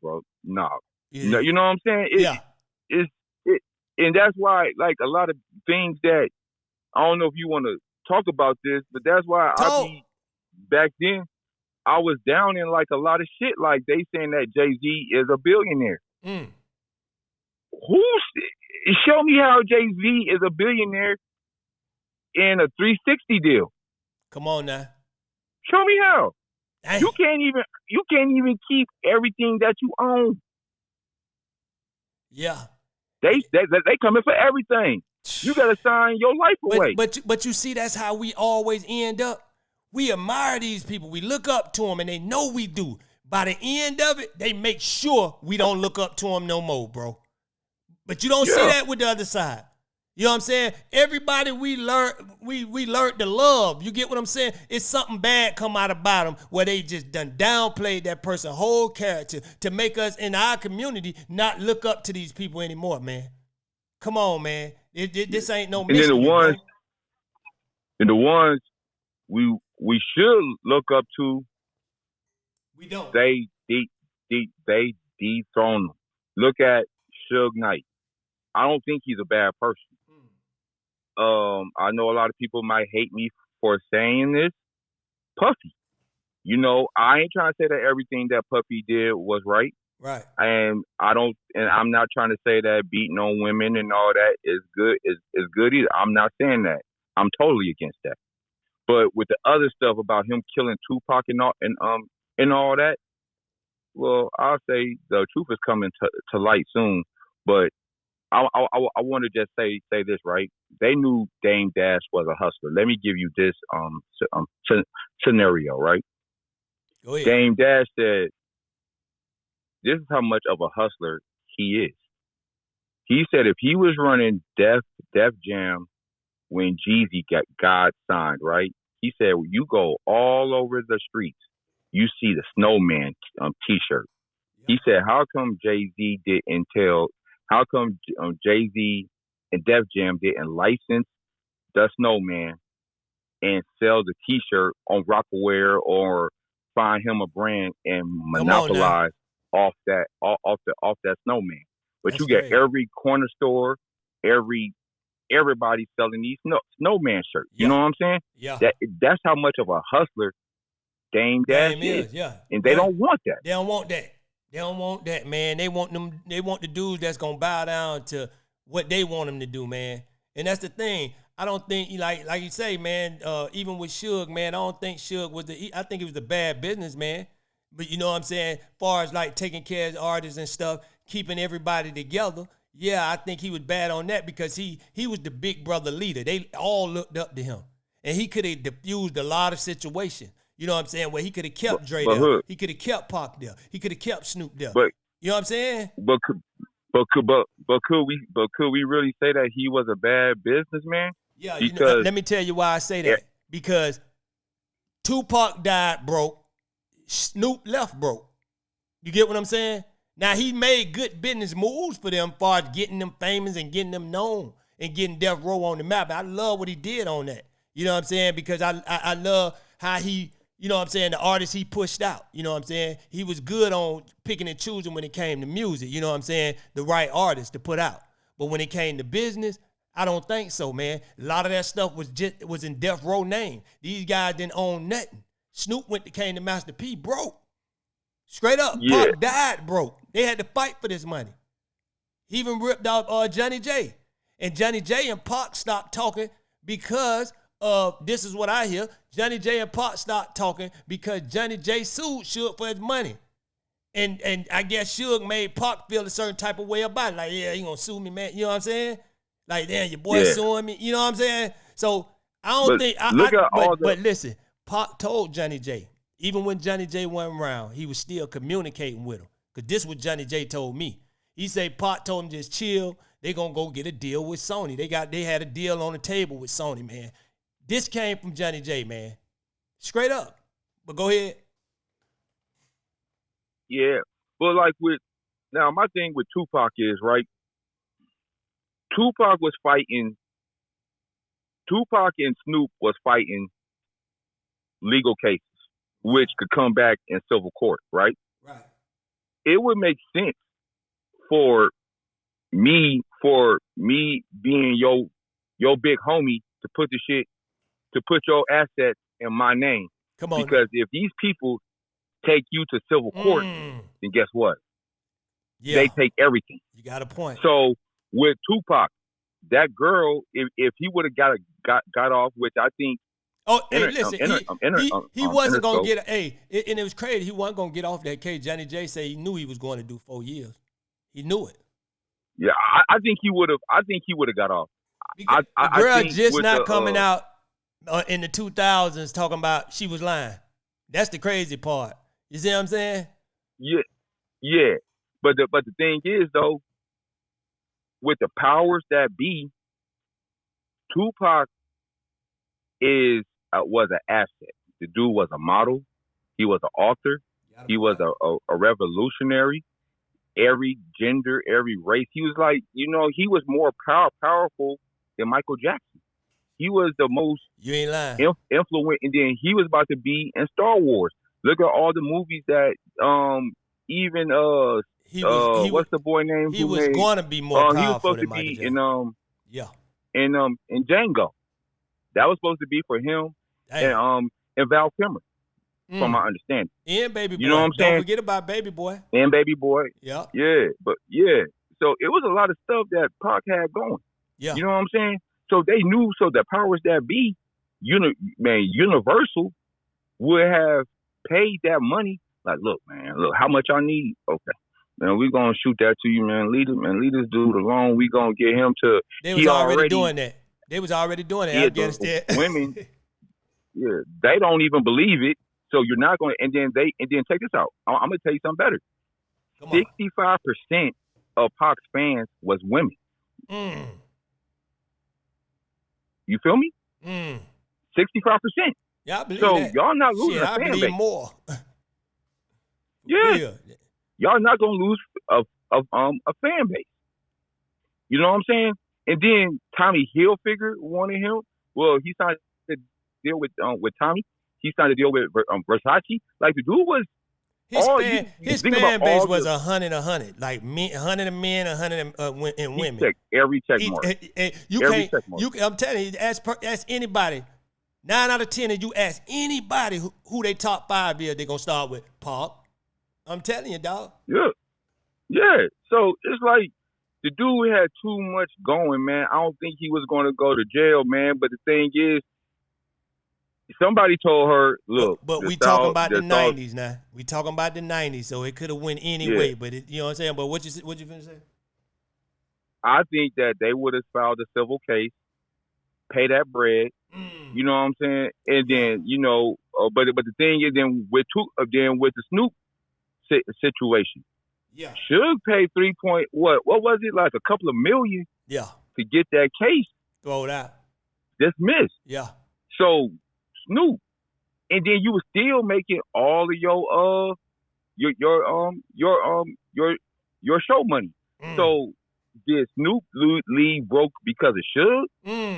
bro, nah. Yeah. You know what I'm saying? And that's why, like, a lot of things that I don't know if you want to talk about this, but that's why back then I was down in like a lot of shit. Like they saying that Jay-Z is a billionaire. Show me how Jay-Z is a billionaire in a 360 deal. Come on now. Show me how. Dang. You can't even keep everything that you own. Yeah. They coming for everything. You gotta sign your life away. But you see, that's how we always end up. We admire these people. We look up to them, and they know we do. By the end of it, they make sure we don't look up to them no more, bro. But you don't see that with the other side. You know what I'm saying? Everybody we learned to love. You get what I'm saying? It's something bad come out about them where they just done downplayed that person's whole character to make us in our community not look up to these people anymore, man. Come on, man. This ain't no mystery. And the ones we should look up to, we don't. They dethrone them. Look at Suge Knight. I don't think he's a bad person. I know a lot of people might hate me for saying this. Puffy. You know, I ain't trying to say that everything that Puffy did was right. Right. And I'm not trying to say that beating on women and all that is good is good either. I'm not saying that. I'm totally against that. But with the other stuff about him killing Tupac and all that, well, I'll say the truth is coming to light soon. But I want to just say this, right? They knew Dame Dash was a hustler. Let me give you this scenario, right? Go ahead. Dame Dash said, this is how much of a hustler he is. He said if he was running Def Jam when Jeezy got signed, right? He said, well, you go all over the streets you see the Snowman T-shirt. He said, "How come Jay-Z didn't tell? How come Jay-Z and Def Jam didn't license the Snowman and sell the T-shirt on Rockaware or find him a brand and monopolize off that Snowman?" But That's you get crazy. every corner store, everybody selling these Snowman shirts. You know what I'm saying? Yeah. That's how much of a hustler Dame Dash is. Yeah. And they don't want that. They don't want that. They don't want that, man. They want the dudes that's gonna bow down to what they want them to do, man. And that's the thing. I don't think, like you say, man, even with Suge, man, I don't think Suge was I think he was a bad businessman. But you know what I'm saying? As far as like taking care of artists and stuff, keeping everybody together, yeah, I think he was bad on that because he was the big brother leader. They all looked up to him. And he could have diffused a lot of situations. You know what I'm saying? Where he could have kept Dre there. He could have kept Pac there. He could have kept Snoop there. But you know what I'm saying? But could we really say that he was a bad businessman? Yeah, because let me tell you why I say that. Because Tupac died broke. Snoop left broke. You get what I'm saying? Now, he made good business moves for them as far as getting them famous and getting them known and getting Death Row on the map. I love what he did on that. You know what I'm saying? Because I love how he, you know what I'm saying, the artists he pushed out. You know what I'm saying? He was good on picking and choosing when it came to music. You know what I'm saying? The right artists to put out. But when it came to business, I don't think so, man. A lot of that stuff was in Death Row name. These guys didn't own nothing. Snoop came to Master P broke. Straight up. Yeah. Pac died broke. They had to fight for this money. He even ripped out Johnny J. And Johnny J and Pac stopped talking because of, this is what I hear, Johnny J and Pac stopped talking because Johnny J sued Suge for his money. And I guess Suge made Pac feel a certain type of way about it. Like, yeah, you gonna sue me, man. You know what I'm saying? Like, damn, your boy suing me. You know what I'm saying? So I don't think. But listen, Pac told Johnny J, even when Johnny J wasn't around, he was still communicating with him. Because this is what Johnny J told me. He said Pac told him just chill. They gonna go get a deal with Sony. They had a deal on the table with Sony, man. This came from Johnny J, man. Straight up. But go ahead. Yeah. But like now my thing with Tupac is, right, Tupac and Snoop was fighting legal cases, which could come back in civil court, right? Right. It would make sense for me being your big homie to put your assets in my name. Come on. Because if these people take you to civil court, then guess what? Yeah. They take everything. You got a point. So with Tupac, that girl, if he would have got off, which I think. Oh, hey, listen, he wasn't gonna get. And it was crazy. He wasn't gonna get off that case. Johnny J said he knew he was going to do 4 years. He knew it. Yeah, I think he would have. I think he would have got off. The girl just not coming out in the 2000s talking about she was lying. That's the crazy part. You see what I'm saying? Yeah. But the thing is, though, with the powers that be, Tupac was an asset. The dude was a model. He was an author. He was a revolutionary. Every gender, every race. He was like, he was more powerful than Michael Jackson. He was the most influential, and then he was about to be in Star Wars. Look at all the movies that what's the boy name? He was going to be more powerful. He was supposed to be in Django. That was supposed to be for him and Val Kilmer, from my understanding. And Baby Boy. You know what I'm saying? Don't forget about Baby Boy. And Baby Boy. Yeah. Yeah, but yeah. So it was a lot of stuff that Pac had going. Yeah. You know what I'm saying? So they knew. So the powers that be, Universal would have paid that money. Like, look, how much I need? Okay. Man, we gonna shoot that to you, man. Leave this dude alone. We gonna get him to. They was already doing that. Yeah, Afghanistan. Women, they don't even believe it. So you're not going to. And then check this out. I'm gonna tell you something better. 65% of Pac's fans was women. You feel me? 65%. Yeah, I believe so that. y'all not losing a I fan believe base. more. Yeah. Y'all not gonna lose a fan base. You know what I'm saying? And then Tommy Hilfiger wanted him. Well, he signed a deal with Tommy. He signed a deal with Versace. Like the dude was his fan base was 100, like 100 men, 100 and women. Check every check mark. I'm telling you, ask anybody. 9 out of 10, if you ask anybody who they top 5 is, they're gonna start with Pop. I'm telling you, dog. Yeah. So it's like the dude had too much going, man. I don't think he was gonna go to jail, man. But the thing is, somebody told her, look. But we talking about the 90s now. We talking about the 90s, so it could have went any way. But you know what I'm saying? But what you finna say? I think that they would have filed a civil case, pay that bread. You know what I'm saying? And then, you know, but the thing is, then with the Snoop situation, Suge paid what was it, like a couple of million? Yeah. To get that case throw it out, dismissed. Yeah. So Snoop, and then you were still making all of your show money. So did Snoop leave broke because of Suge,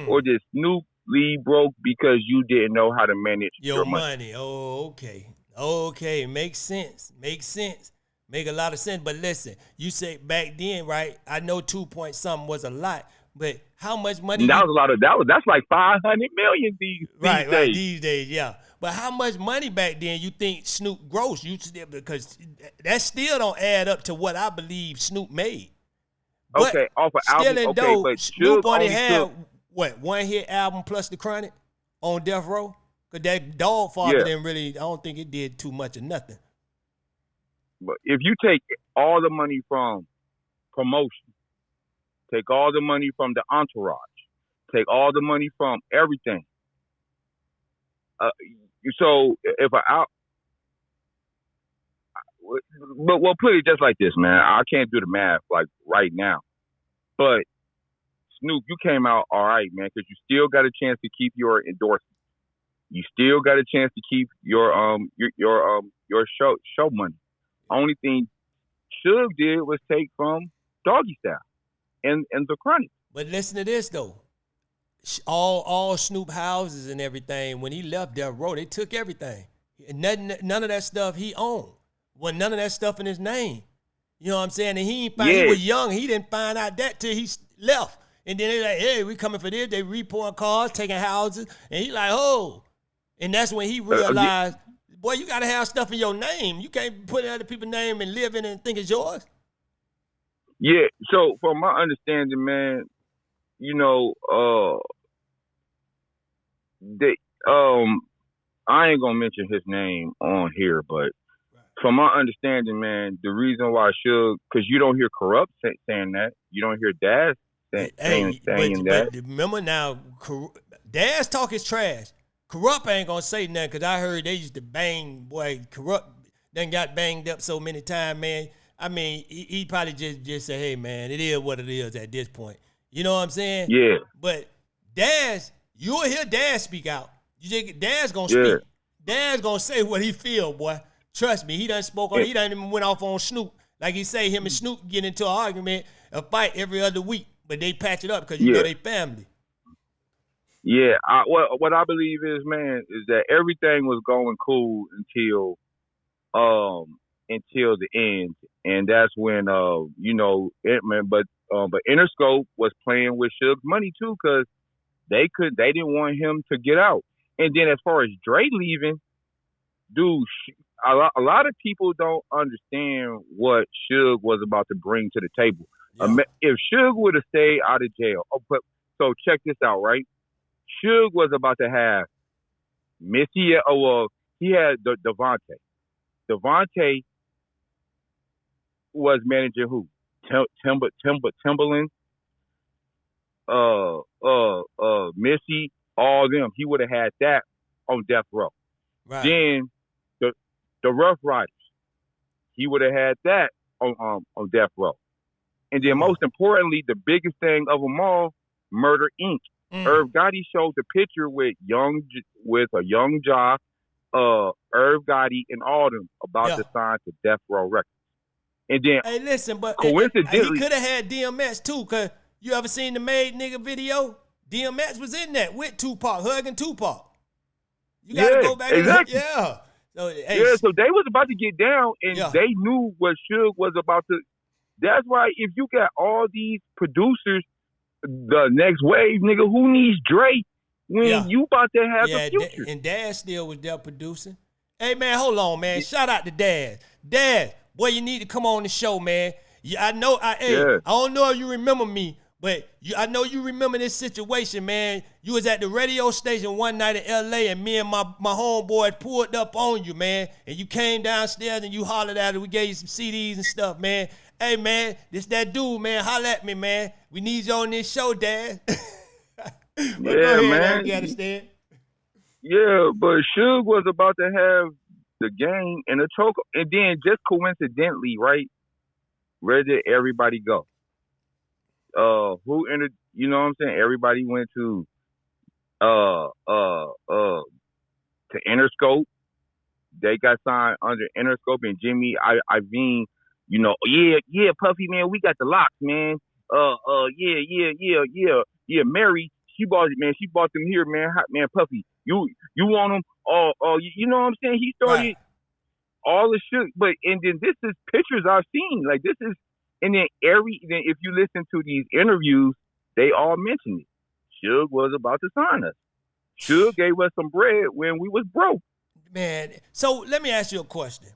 or did Snoop leave broke because you didn't know how to manage your money? Oh, okay, makes sense. Make a lot of sense. But listen, you say back then, right? I know 2 point something was a lot, but how much money? That was a lot of that's like 500 million these days. Right, these days, yeah. But how much money back then you think Snoop grossed? Because that still don't add up to what I believe Snoop made. But okay, off of album. Okay, but Snoop only had one hit album plus the Chronic on Death Row? Because that Dog Father didn't really, I don't think it did too much of nothing. But if you take all the money from promotion, take all the money from the entourage, take all the money from everything. So if but we'll put it just like this, man. I can't do the math like right now, but Snoop, you came out all right, man, because you still got a chance to keep your endorsement. You still got a chance to keep your show money. Only thing Suge did was take from Doggy Style and the Chronic. But listen to this though. All Snoop houses and everything, when he left Death Row, they took everything. None of that stuff he owned. Well, none of that stuff in his name. You know what I'm saying? And he was young. He didn't find out that till he left. And then they like, hey, we coming for this. They repoing cars, taking houses. And he like, oh. And that's when he realized, boy, you got to have stuff in your name. You can't put other people's name and live in it and think it's yours. Yeah. So from my understanding, man, you know, I ain't gonna mention his name on here, but from my understanding, man, the reason why Suge, because you don't hear Corrupt saying that, you don't hear Daz saying that. But remember now, Daz talk his trash. Corrupt ain't gonna say nothing, because I heard they used to bang, boy, Corrupt done got banged up so many times, man. I mean, he probably just say, hey, man, it is what it is at this point. You know what I'm saying? Yeah. But Daz, you'll hear Daz speak out. You think Daz gonna speak. Daz gonna say what he feel, boy. Trust me, he done spoke on. He done even went off on Snoop. Like he say, him and Snoop get into an argument, a fight every other week, but they patch it up because you know they family. Yeah, what I believe is, man, is that everything was going cool until the end, and that's when but Interscope was playing with Suge's money too, because they didn't want him to get out. And then as far as Dre leaving, dude, a lot of people don't understand what Suge was about to bring to the table. Yeah. If Suge would have stayed out of jail, so check this out, right? Suge was about to have Missy. He had Devontae. Devontae was managing who? Timbaland, Missy, all them. He would have had that on Death Row. Right. Then the Rough Riders, he would have had that on Death Row. And then most importantly, the biggest thing of them all, Murder Inc. Irv Gotti showed the picture with a young Ja Irv Gotti, and all them about to sign to Death Row Records. And then, hey, listen, but coincidentally, he could have had DMX too, cause you ever seen the Made Nigga video? DMX was in that with Tupac, hugging Tupac. You gotta go back exactly. and yeah. So, hey, so they was about to get down, and they knew what Suge was about to. That's why if you got all these producers, the next wave, nigga, who needs Drake when you about to have the future? And Dad still was there producing. Hey, man, hold on, man. Shout out to Dad. Dad, boy, you need to come on the show, man. I don't know if you remember me, but I know you remember this situation, man. You was at the radio station one night in L.A., and me and my homeboys pulled up on you, man. And you came downstairs and you hollered at us. We gave you some CDs and stuff, man. Hey, man, this that dude, man. Holler at me, man. We need you on this show, Dad. Go ahead, man. You understand? Yeah, but Suge was about to have the game and a choke. And then just coincidentally, right, where did everybody go? Who entered? You know what I'm saying? Everybody went to Interscope. They got signed under Interscope, and Jimmy Iovine, you know, yeah, Puffy, man, we got the locks, man. Yeah, Mary, she bought it, man. She bought them here, man. Hot, man, Puffy, you want them? You know what I'm saying? He started all the shit, and then this is pictures I've seen. Like this is. And then if you listen to these interviews, they all mention it. Suge was about to sign us. Suge gave us some bread when we was broke. Man, so let me ask you a question.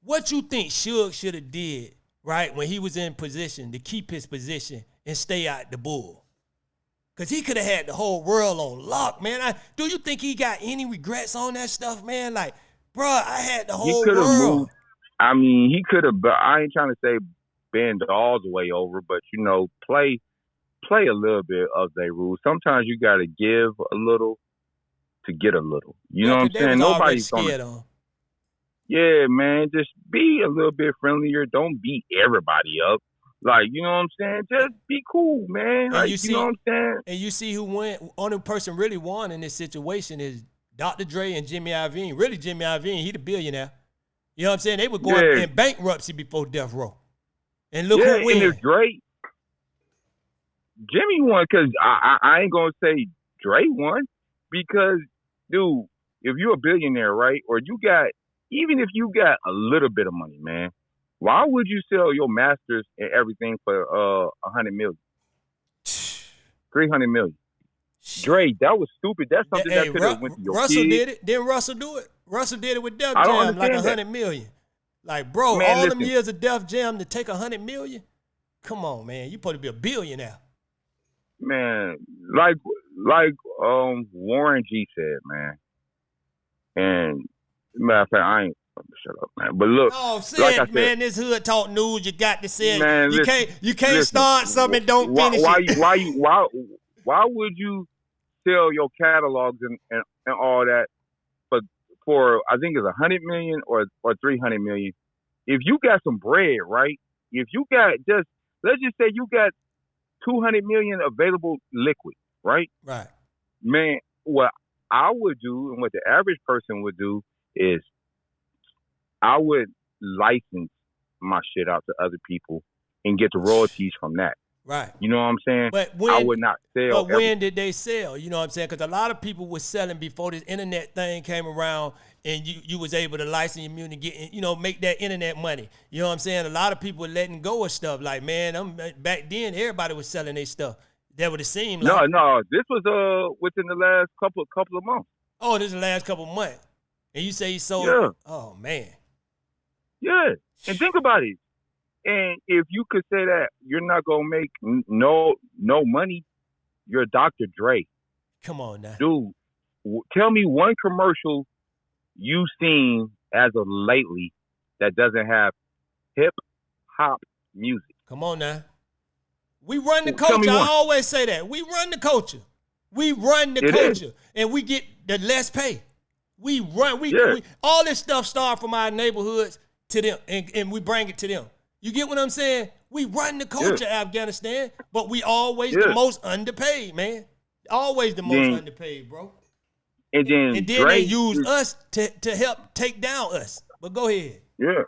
What you think Suge should have did, right, when he was in position to keep his position and stay out the bull? Because he could have had the whole world on lock, man. Do you think he got any regrets on that stuff, man? Like, bro, I had the whole world. Moved. I mean, he could have, but I ain't trying to say bend all the way over, but you know, play a little bit of their rules. Sometimes you got to give a little to get a little. You know what I'm saying? Nobody's scared on. Yeah, man, just be a little bit friendlier. Don't beat everybody up. Like, you know what I'm saying? Just be cool, man. Like, you know what I'm saying? And you see who won. Only person really won in this situation is Dr. Dre and Jimmy Iovine. Really, Jimmy Iovine, he the billionaire. You know what I'm saying? They were going in bankruptcy before Death Row. And look who wins. And it's Drake. Jimmy won because I ain't going to say Dre won because, dude, if you're a billionaire, right, or even if you got a little bit of money, man, why would you sell your masters and everything for $100 million? $300 million. Dre, that was stupid. That's something that could have went to your Russell kids. did it. Didn't Russell do it? Russell did it with Def Jam, like $100 million. Like, bro, man, all them years of Def Jam to take $100 million? Come on, man. You supposed to be a billionaire. Man, like Warren G said, man. And matter of fact, I ain't shut up, man. But look, like I said, man, this hood talk news. You got to say it. Man, you can't start something and don't finish it. Why would you sell your catalogs and all that for I think it's $100 million or $300 million? If you got some bread, right? If you got let's just say you got $200 million available liquid, right? Right. Man, what I would do and what the average person would do is I would license my shit out to other people and get the royalties from that. Right. You know what I'm saying? But I would not sell. But when did they sell? You know what I'm saying? Because a lot of people were selling before this internet thing came around, and you was able to license your music and get, make that internet money. You know what I'm saying? A lot of people were letting go of stuff. Like, man, back then everybody was selling their stuff. That would have seemed like. No. This was within the last couple of months. Oh, this is the last couple of months. And you say he sold. Yeah. Oh man. Yeah. And think about it. And if you could say that you're not gonna make no money, you're Dr. Dre. Come on now, dude. Tell me one commercial you've seen as of lately that doesn't have hip hop music. Come on now. We run the culture. I always say that. We run the culture. We run the culture, and we get the less pay. We all this stuff starts from our neighborhoods to them, and we bring it to them. You get what I'm saying? We run the culture, Afghanistan, but we always the most underpaid, man. Always the most underpaid, bro. And then they Dre, use us to help take down us. But go ahead. Yeah.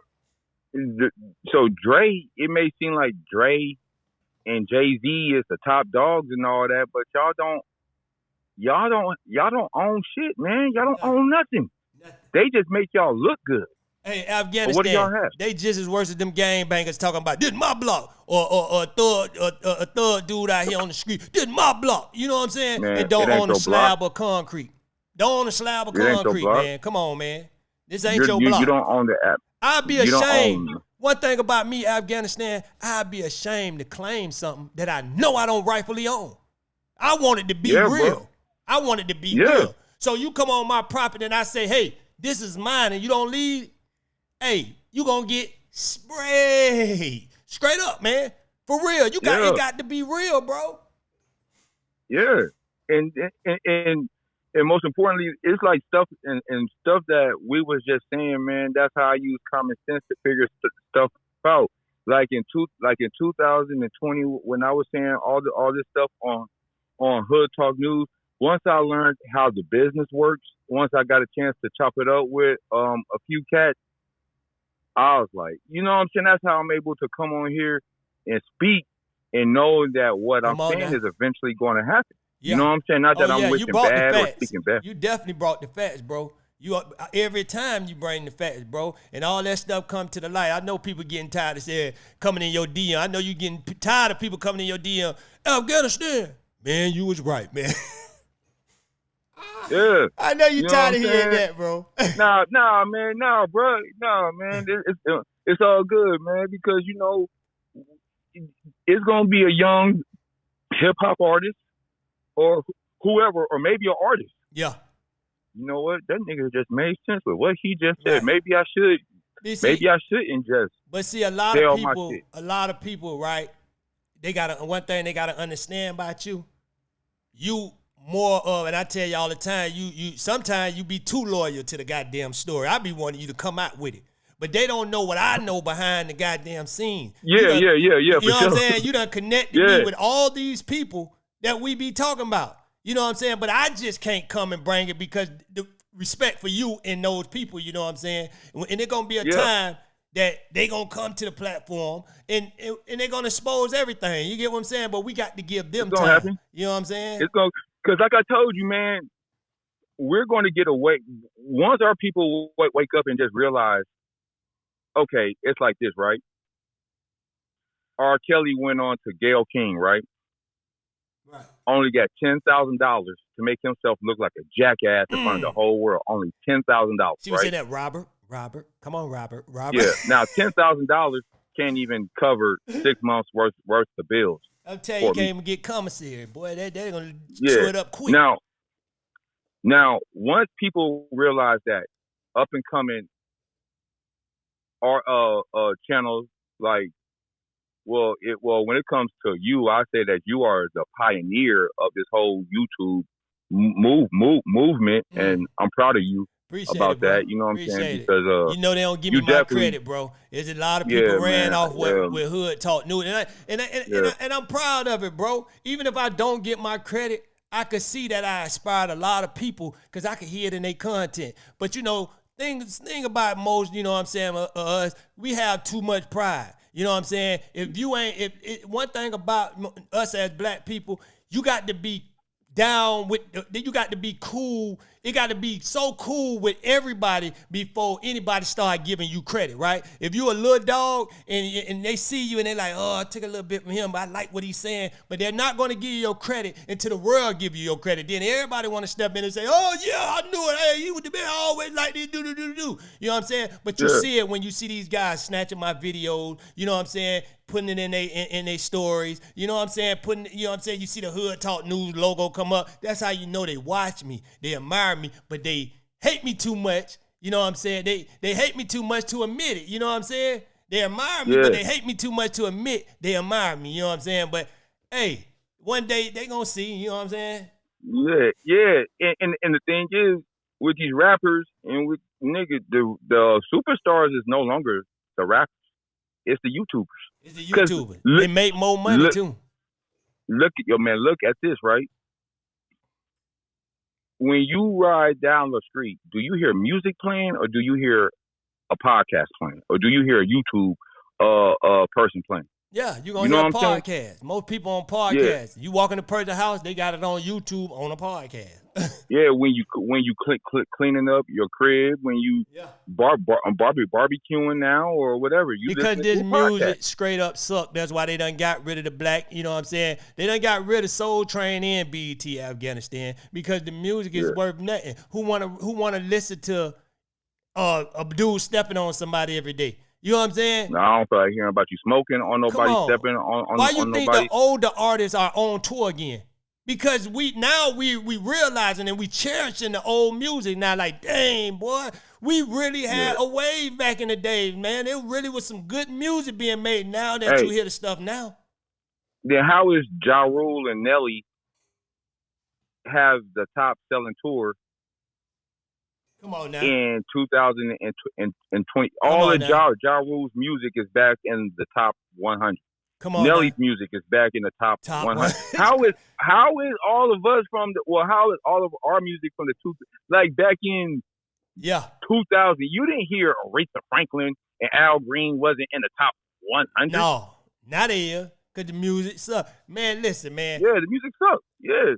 So Dre, it may seem like Dre and Jay-Z is the top dogs and all that, but y'all don't own shit, man. Y'all don't own nothing. They just make y'all look good. Hey, Afghanistan, what do y'all have? they just as worse as them gang bangers talking about this my block or a thug dude out here on the street. This my block. You know what I'm saying? Man, and don't own a slab block. of concrete. Don't own a slab of It ain't concrete, your block. man. Come on, man. This ain't your block. You don't own the app. I'd be You don't ashamed. own. One thing about me, Afghanistan, I'd be ashamed to claim something that I know I don't rightfully own. I want it to be real. Bro. I want it to be real. So you come on my property and I say, hey, this is mine, and you don't leave, hey, you gonna get sprayed. Straight up, man. For real. It got to be real, bro. Yeah. And most importantly, it's like stuff and stuff that we was just saying, man. That's how I use common sense to figure stuff out. Like in 2020, when I was saying all this stuff on Hood Talk News, once I learned how the business works, once I got a chance to chop it up with a few cats, I was like, you know what I'm saying? That's how I'm able to come on here and speak and know that what I'm saying is eventually going to happen. Yeah. You know what I'm saying? Not that I'm wishing bad or speaking bad. You definitely brought the facts, bro. Every time you bring the facts, bro, and all that stuff come to the light. I know people getting tired of saying coming in your DM. I know you getting tired of people coming in your DM. Afghanistan, man, you was right, man. Yeah. I know you tired of hearing that, bro. Nah, man, bro. Nah, man. It's all good, man, because, you know, it's going to be a young hip-hop artist or whoever, or maybe an artist. Yeah. You know what? That nigga just made sense with what he just said. Right. Maybe I shouldn't just. But see, a lot of people, right? One thing they gotta understand about you. You more of, and I tell you all the time, you sometimes you be too loyal to the goddamn story. I be wanting you to come out with it. But they don't know what I know behind the goddamn scene. Yeah. You know what I'm saying? You done connected me with all these people that we be talking about. You know what I'm saying? But I just can't come and bring it because the respect for you and those people, you know what I'm saying? And it's going to be a time that they going to come to the platform and they're going to expose everything. You get what I'm saying? But we got to give them time. Happen. You know what I'm saying? It's going because like I told you, man, we're going to get away. Once our people wake up and just realize, okay, it's like this, right? R. Kelly went on to Gayle King, right? Right. Only got $10,000 to make himself look like a jackass in front of the whole world. Only $10,000. She was saying that, Robert. Come on, Robert. Yeah. Now $10,000 can't even cover 6 months worth of bills. I'm telling you, you can't even get commissary, boy. They're gonna chew it up quick. Now, once people realize that up and coming channels like. Well, when it comes to you, I say that you are the pioneer of this whole YouTube movement, and I'm proud of you about that. You know what I'm saying? Because you know they don't give me my credit, bro. There's a lot of people ran off with Hood Talk News, and I'm proud of it, bro. Even if I don't get my credit, I could see that I inspired a lot of people because I could hear it in their content. But you know, thing about most, you know what I'm saying, us, we have too much pride. You know what I'm saying? One thing about us as black people, you got to be down with, you got to be cool. It got to be so cool with everybody before anybody start giving you credit, right? If you a little dog and they see you and they like, oh, I took a little bit from him, but I like what he's saying. But they're not going to give you your credit until the world give you your credit. Then everybody want to step in and say, oh, yeah, I knew it. Hey, you would have been always like this, do. You know what I'm saying? But you see it when you see these guys snatching my videos, you know what I'm saying? Putting it in their stories, you know what I'm saying? You know what I'm saying? You see the Hood Talk News logo come up. That's how you know they watch me. They admire me, but they hate me too much. You know what I'm saying? They hate me too much to admit it. You know what I'm saying? They admire me, but they hate me too much to admit they admire me. You know what I'm saying? But hey, one day they gonna see. You know what I'm saying? Yeah. And the thing is, with these rappers and with niggas, the superstars is no longer the rappers. It's the YouTubers. It's the YouTubers. They make more money too. Look at this, right? when you ride down the street, do you hear music playing or do you hear a podcast playing or do you hear a YouTube person playing? Yeah, you're going You to know hear what I'm podcasts. Most people on podcasts. You walk in the person's house, they got it on YouTube on a podcast. Yeah, when you click cleaning up your crib, when you barbecuing now or whatever, you because listen this to music straight up suck. That's why they done got rid of the black. You know what I'm saying? They done got rid of Soul Train and BET Afghanistan because the music is worth nothing. Who wanna listen to a dude stepping on somebody every day? You know what I'm saying? No, I don't feel like hearing about you smoking on nobody, stepping on Why you on think nobody. the older artists are on tour again? Because we realizing and we cherishing the old music now. Like, dang, boy, we really had a wave back in the day, man. It really was some good music being made. Now that you hear the stuff now. Then how is Ja Rule and Nelly have the top selling tour? Come on now. In 2020, all of Ja Rule's music is back in the top 100. Come on, Nelly's now. music is back in the top 100. How is all of us how is all of our music from the like back in 2000? You didn't hear Aretha Franklin and Al Green wasn't in the top 100. No, not here because the music sucks. Man, listen, man. Yeah, the music sucks. Yeah.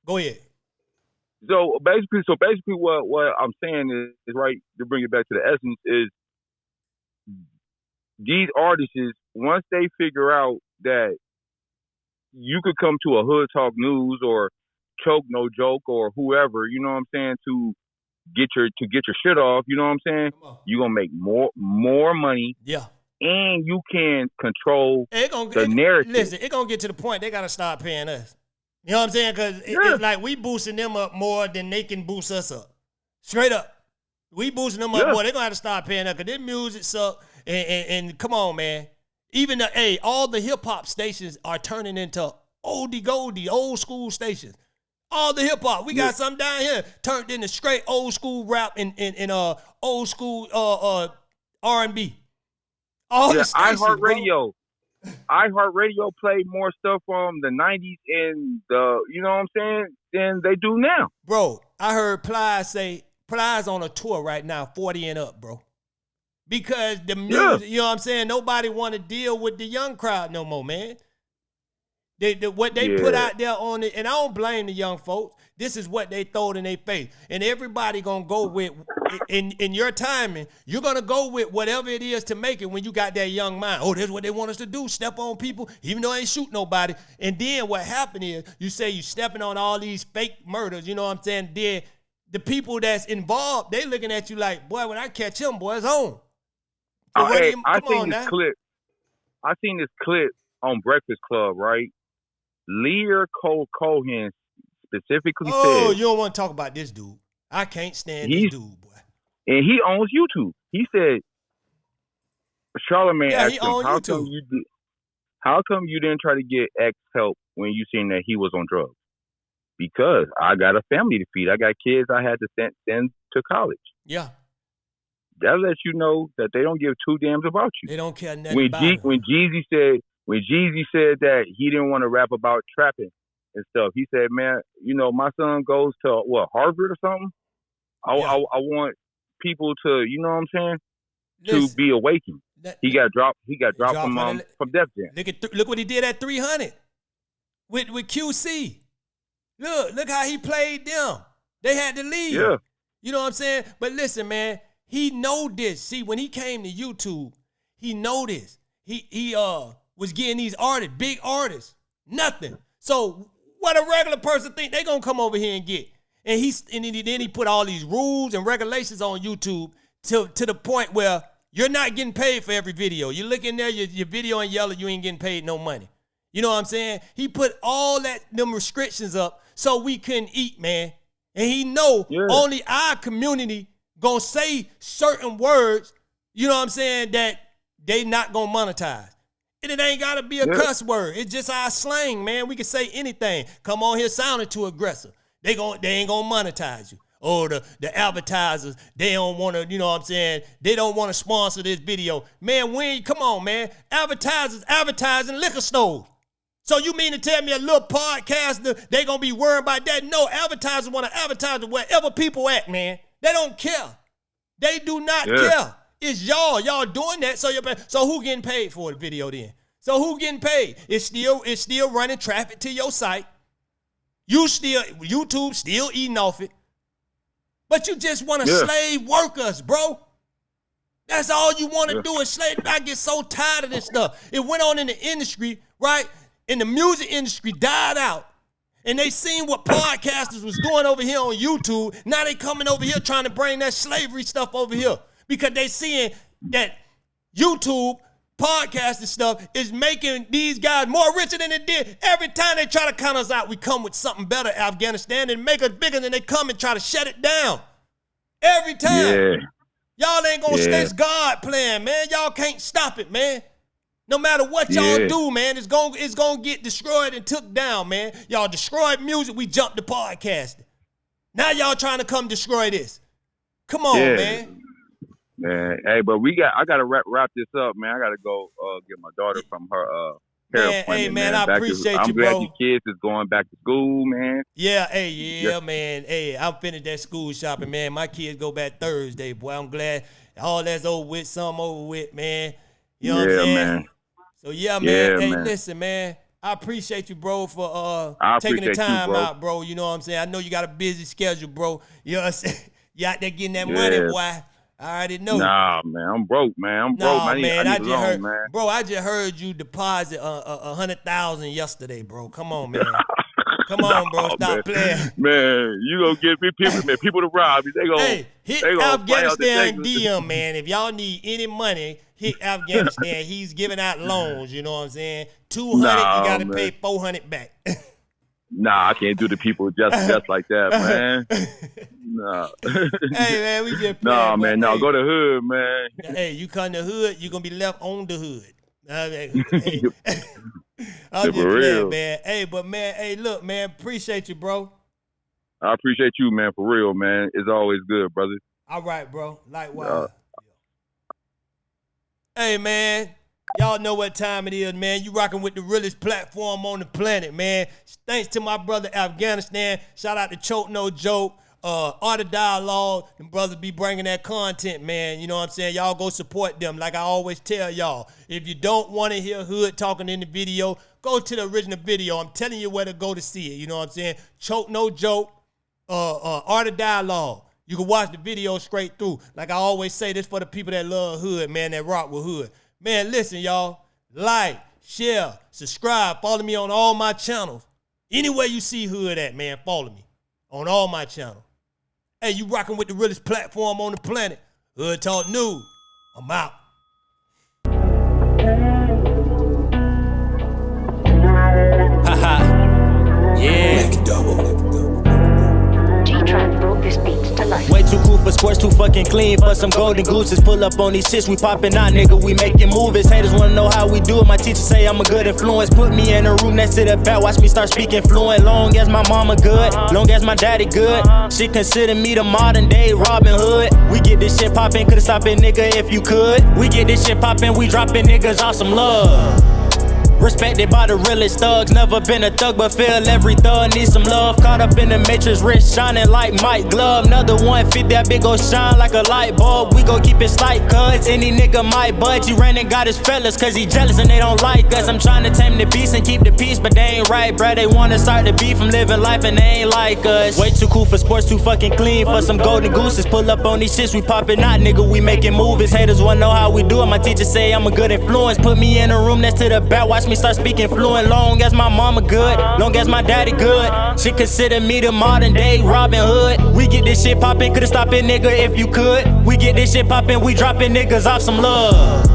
Go ahead. So basically, what I'm saying is right to bring it back to the essence is these artists, once they figure out that you could come to a Hood Talk News or Choke No Joke or whoever, you know what I'm saying, to get your shit off, you know what I'm saying, you're gonna make more money. Yeah. And you can control the narrative. Listen, it's gonna get to the point they gotta start paying us. You know what I'm saying? Because it's like we boosting them up more than they can boost us up. Straight up. We boosting them up more. They're going to have to start paying up because their music suck. And come on, man. Even all the hip-hop stations are turning into oldie goldie, old school stations. All the hip-hop. We got some down here turned into straight old school rap and old school R&B. All the stations, iHeartRadio played more stuff from the 90s and you know what I'm saying, than they do now. Bro, I heard Plies say Plies on a tour right now, 40 and up, bro. Because the music, you know what I'm saying, nobody want to deal with the young crowd no more, man. What they put out there on it, and I don't blame the young folks. This is what they throwed in their face. And everybody gonna go with, in your timing, you're gonna go with whatever it is to make it when you got that young mind. Oh, that's what they want us to do, step on people, even though I ain't shoot nobody. And then what happened is, you say you stepping on all these fake murders, you know what I'm saying? Then the people that's involved, they looking at you like, boy, when I catch him, boy, it's on. I seen this clip on Breakfast Club, right? Lear Cohen specifically said, you don't want to talk about this dude. I can't stand this dude, boy. And he owns YouTube. He said, Charlamagne asked him, how come you didn't try to get X help when you seen that he was on drugs? Because I got a family to feed. I got kids I had to send to college. Yeah. That lets you know that they don't give two damns about you. They don't care nothing about it. When Jeezy said that he didn't want to rap about trapping and stuff, he said, man, you know, my son goes to Harvard or something. I want people to, you know what I'm saying, to be awakened. He got dropped from Def Jam. Look what he did at 300 with QC. Look how he played them. They had to leave. Yeah. You know what I'm saying? But listen, man, he know this. See, when he came to YouTube, he know this. He was getting these artists, big artists, nothing. So what a regular person think they gonna come over here and get? And then he put all these rules and regulations on YouTube to the point where you're not getting paid for every video. You look in there, your video in yellow, you ain't getting paid no money. You know what I'm saying? He put all them restrictions up so we couldn't eat, man. And he know only our community gonna say certain words, you know what I'm saying, that they not gonna monetize. And it ain't gotta be a cuss word. It's just our slang, man. We can say anything. Come on here sounding too aggressive. They ain't gonna monetize you. Or the advertisers, they don't wanna, you know what I'm saying, they don't wanna sponsor this video. Man, come on, man. Advertisers advertising liquor stores. So you mean to tell me a little podcaster, they gonna be worried about that? No, advertisers want to advertise wherever people at, man. They don't care. They do not care. It's y'all. Y'all doing that, so who getting paid for the video then? So who getting paid? It's still running traffic to your site. YouTube still eating off it. But you just want to slave workers, bro. That's all you want to do is slave. I get so tired of this stuff. It went on in the industry, right? And the music industry died out. And they seen what podcasters was doing over here on YouTube. Now they coming over here trying to bring that slavery stuff over here. Because they seeing that YouTube podcasting stuff is making these guys more richer than it did. Every time they try to count us out, we come with something better, Afghanistan, and make us bigger than they come and try to shut it down. Every time. Yeah. Y'all ain't gonna stay God plan, man. Y'all can't stop it, man. No matter what y'all do, man, it's gonna get destroyed and took down, man. Y'all destroyed music, we jumped to podcasting. Now y'all trying to come destroy this. Come on, man. Man, hey, but I gotta wrap this up, man. I gotta go get my daughter from her hair appointment. Hey, man, I appreciate you, bro. I'm glad your kids is going back to school, man. Yeah, man. Hey, I'm finished that school shopping, man. My kids go back Thursday, boy. I'm glad all that's over with, some over with, man. You know what I'm saying? Man. So, man. Hey, listen, man. I appreciate you, bro, for taking the time out, bro. You know what I'm saying? I know you got a busy schedule, bro. You know what I'm saying? You out there getting that money, boy. I already know. Nah, man, I'm broke, man. I just heard you deposit $100,000 yesterday, bro. Come on, man. Come on, bro. Stop playing. Man, you gonna get me people to rob you. Hit Afghanistan DM, man. If y'all need any money, hit Afghanistan. He's giving out loans. You know what I'm saying? 200, you gotta pay 400 back. Nah, I can't do the people just like that, man. Nah. Hey, man, we just nah, man. No, go to the hood, man. Hey, you come to the hood, you're gonna be left on the hood. I'm just playing, man. Hey, but man, hey, look, man, appreciate you, bro. I appreciate you, man, for real, man. It's always good, brother. All right, bro. Likewise. Hey, man. Y'all know what time it is, man. You rocking with the realest platform on the planet, man. Thanks to my brother Afghanistan. Shout out to Choke No Joke. Art of Dialogue. Them brothers be bringing that content, man. You know what I'm saying? Y'all go support them. Like I always tell y'all, if you don't want to hear Hood talking in the video, go to the original video. I'm telling you where to go to see it. You know what I'm saying? Choke No Joke. Art of Dialogue. You can watch the video straight through. Like I always say, this for the people that love Hood, man, that rock with Hood. Man, listen, y'all. Like, share, subscribe, follow me on all my channels. Anywhere you see Hood at, man, follow me on all my channels. Hey, you rocking with the realest platform on the planet. Hood Talk News. I'm out. Haha. Yeah. Way too cool for sports, too fucking clean for some golden gooses. Pull up on these shits, we poppin' out, nigga, we making movies. Haters wanna know how we do it, my teacher say I'm a good influence. Put me in a room next to the back, watch me start speaking fluent. Long as my mama good, long as my daddy good, she consider me the modern day Robin Hood. We get this shit poppin', could've stopped it, nigga, if you could. We get this shit poppin', we droppin' niggas off some love. Respected by the realest thugs, never been a thug, but feel every thug needs some love. Caught up in the matrix, wrist shining like Mike Glove. Another 150, that big ol' shine like a light bulb. We gon' keep it slight, cuz any nigga might budge. He ran and got his fellas, cause he jealous and they don't like us. I'm trying to tame the beast and keep the peace, but they ain't right, bruh. They wanna start the beef from living life and they ain't like us. Way too cool for sports, too fucking clean for some golden gooses. Pull up on these shits, we poppin' out, nigga, we making movies. Haters wanna know how we do it, my teacher say I'm a good influence. Put me in a room next to the back, watch me start speaking fluent. Long as my mama good, long as my daddy good, she consider me the modern day Robin Hood. We get this shit poppin', could've stopped it, nigga, if you could. We get this shit poppin', we droppin' niggas off some love.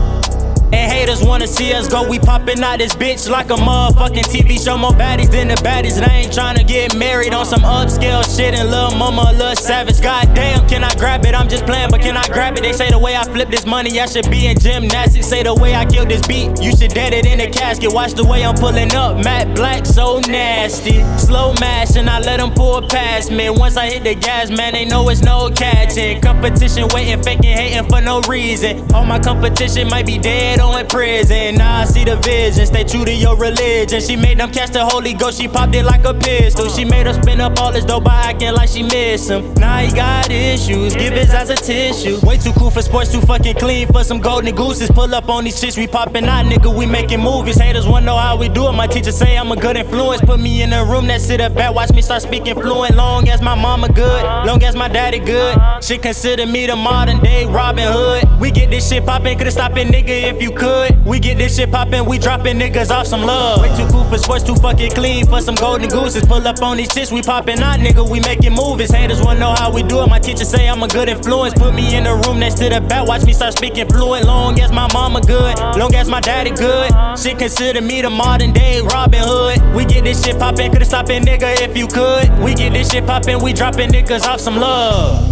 And haters wanna see us go, we poppin' out this bitch like a motherfucking TV show. More baddies than the baddies, and I ain't tryna get married on some upscale shit. And lil' mama a little savage, goddamn, can I grab it? I'm just playing, but can I grab it? They say the way I flip this money, I should be in gymnastics. Say the way I killed this beat, you should dead it in the casket. Watch the way I'm pulling up, matte black, so nasty. Slow mashing, I let them pull past me. Once I hit the gas, man, they know it's no catching. Competition waiting, faking, hating for no reason. All my competition might be dead though in prison. Now I see the vision, stay true to your religion. She made them catch the Holy Ghost, she popped it like a pistol. She made her spin up all his dough by acting like she miss him. Now he got issues, give his ass a tissue. Way too cool for sports, too fucking clean for some golden gooses. Pull up on these shits, we poppin' out, nigga, we making movies. Haters wanna know how we do it, my teacher say I'm a good influence. Put me in a room that sit up back, watch me start speaking fluent. Long as my mama good, long as my daddy good. Shit consider me the modern day Robin Hood. We get this shit poppin', could've stopped it, nigga, if you could. We get this shit poppin', we droppin' niggas off some love. Way too cool for sports, too fucking clean for some golden gooses. Pull up on these shits, we poppin' out, nigga, we making movies. Haters wanna know how we do it, my teacher say I'm a good influence. Put me in a room next to the back, watch me start speaking fluent. Long as my mama good, long as my daddy good. Shit consider me the modern day Robin Hood. We get this shit poppin', could've stopped it, nigga, if you could. We get this shit poppin', we droppin' niggas off some love.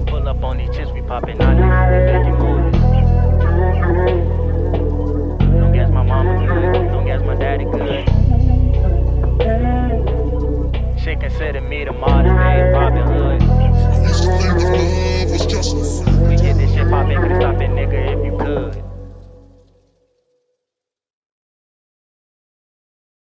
Pull up on these chicks, we poppin' out.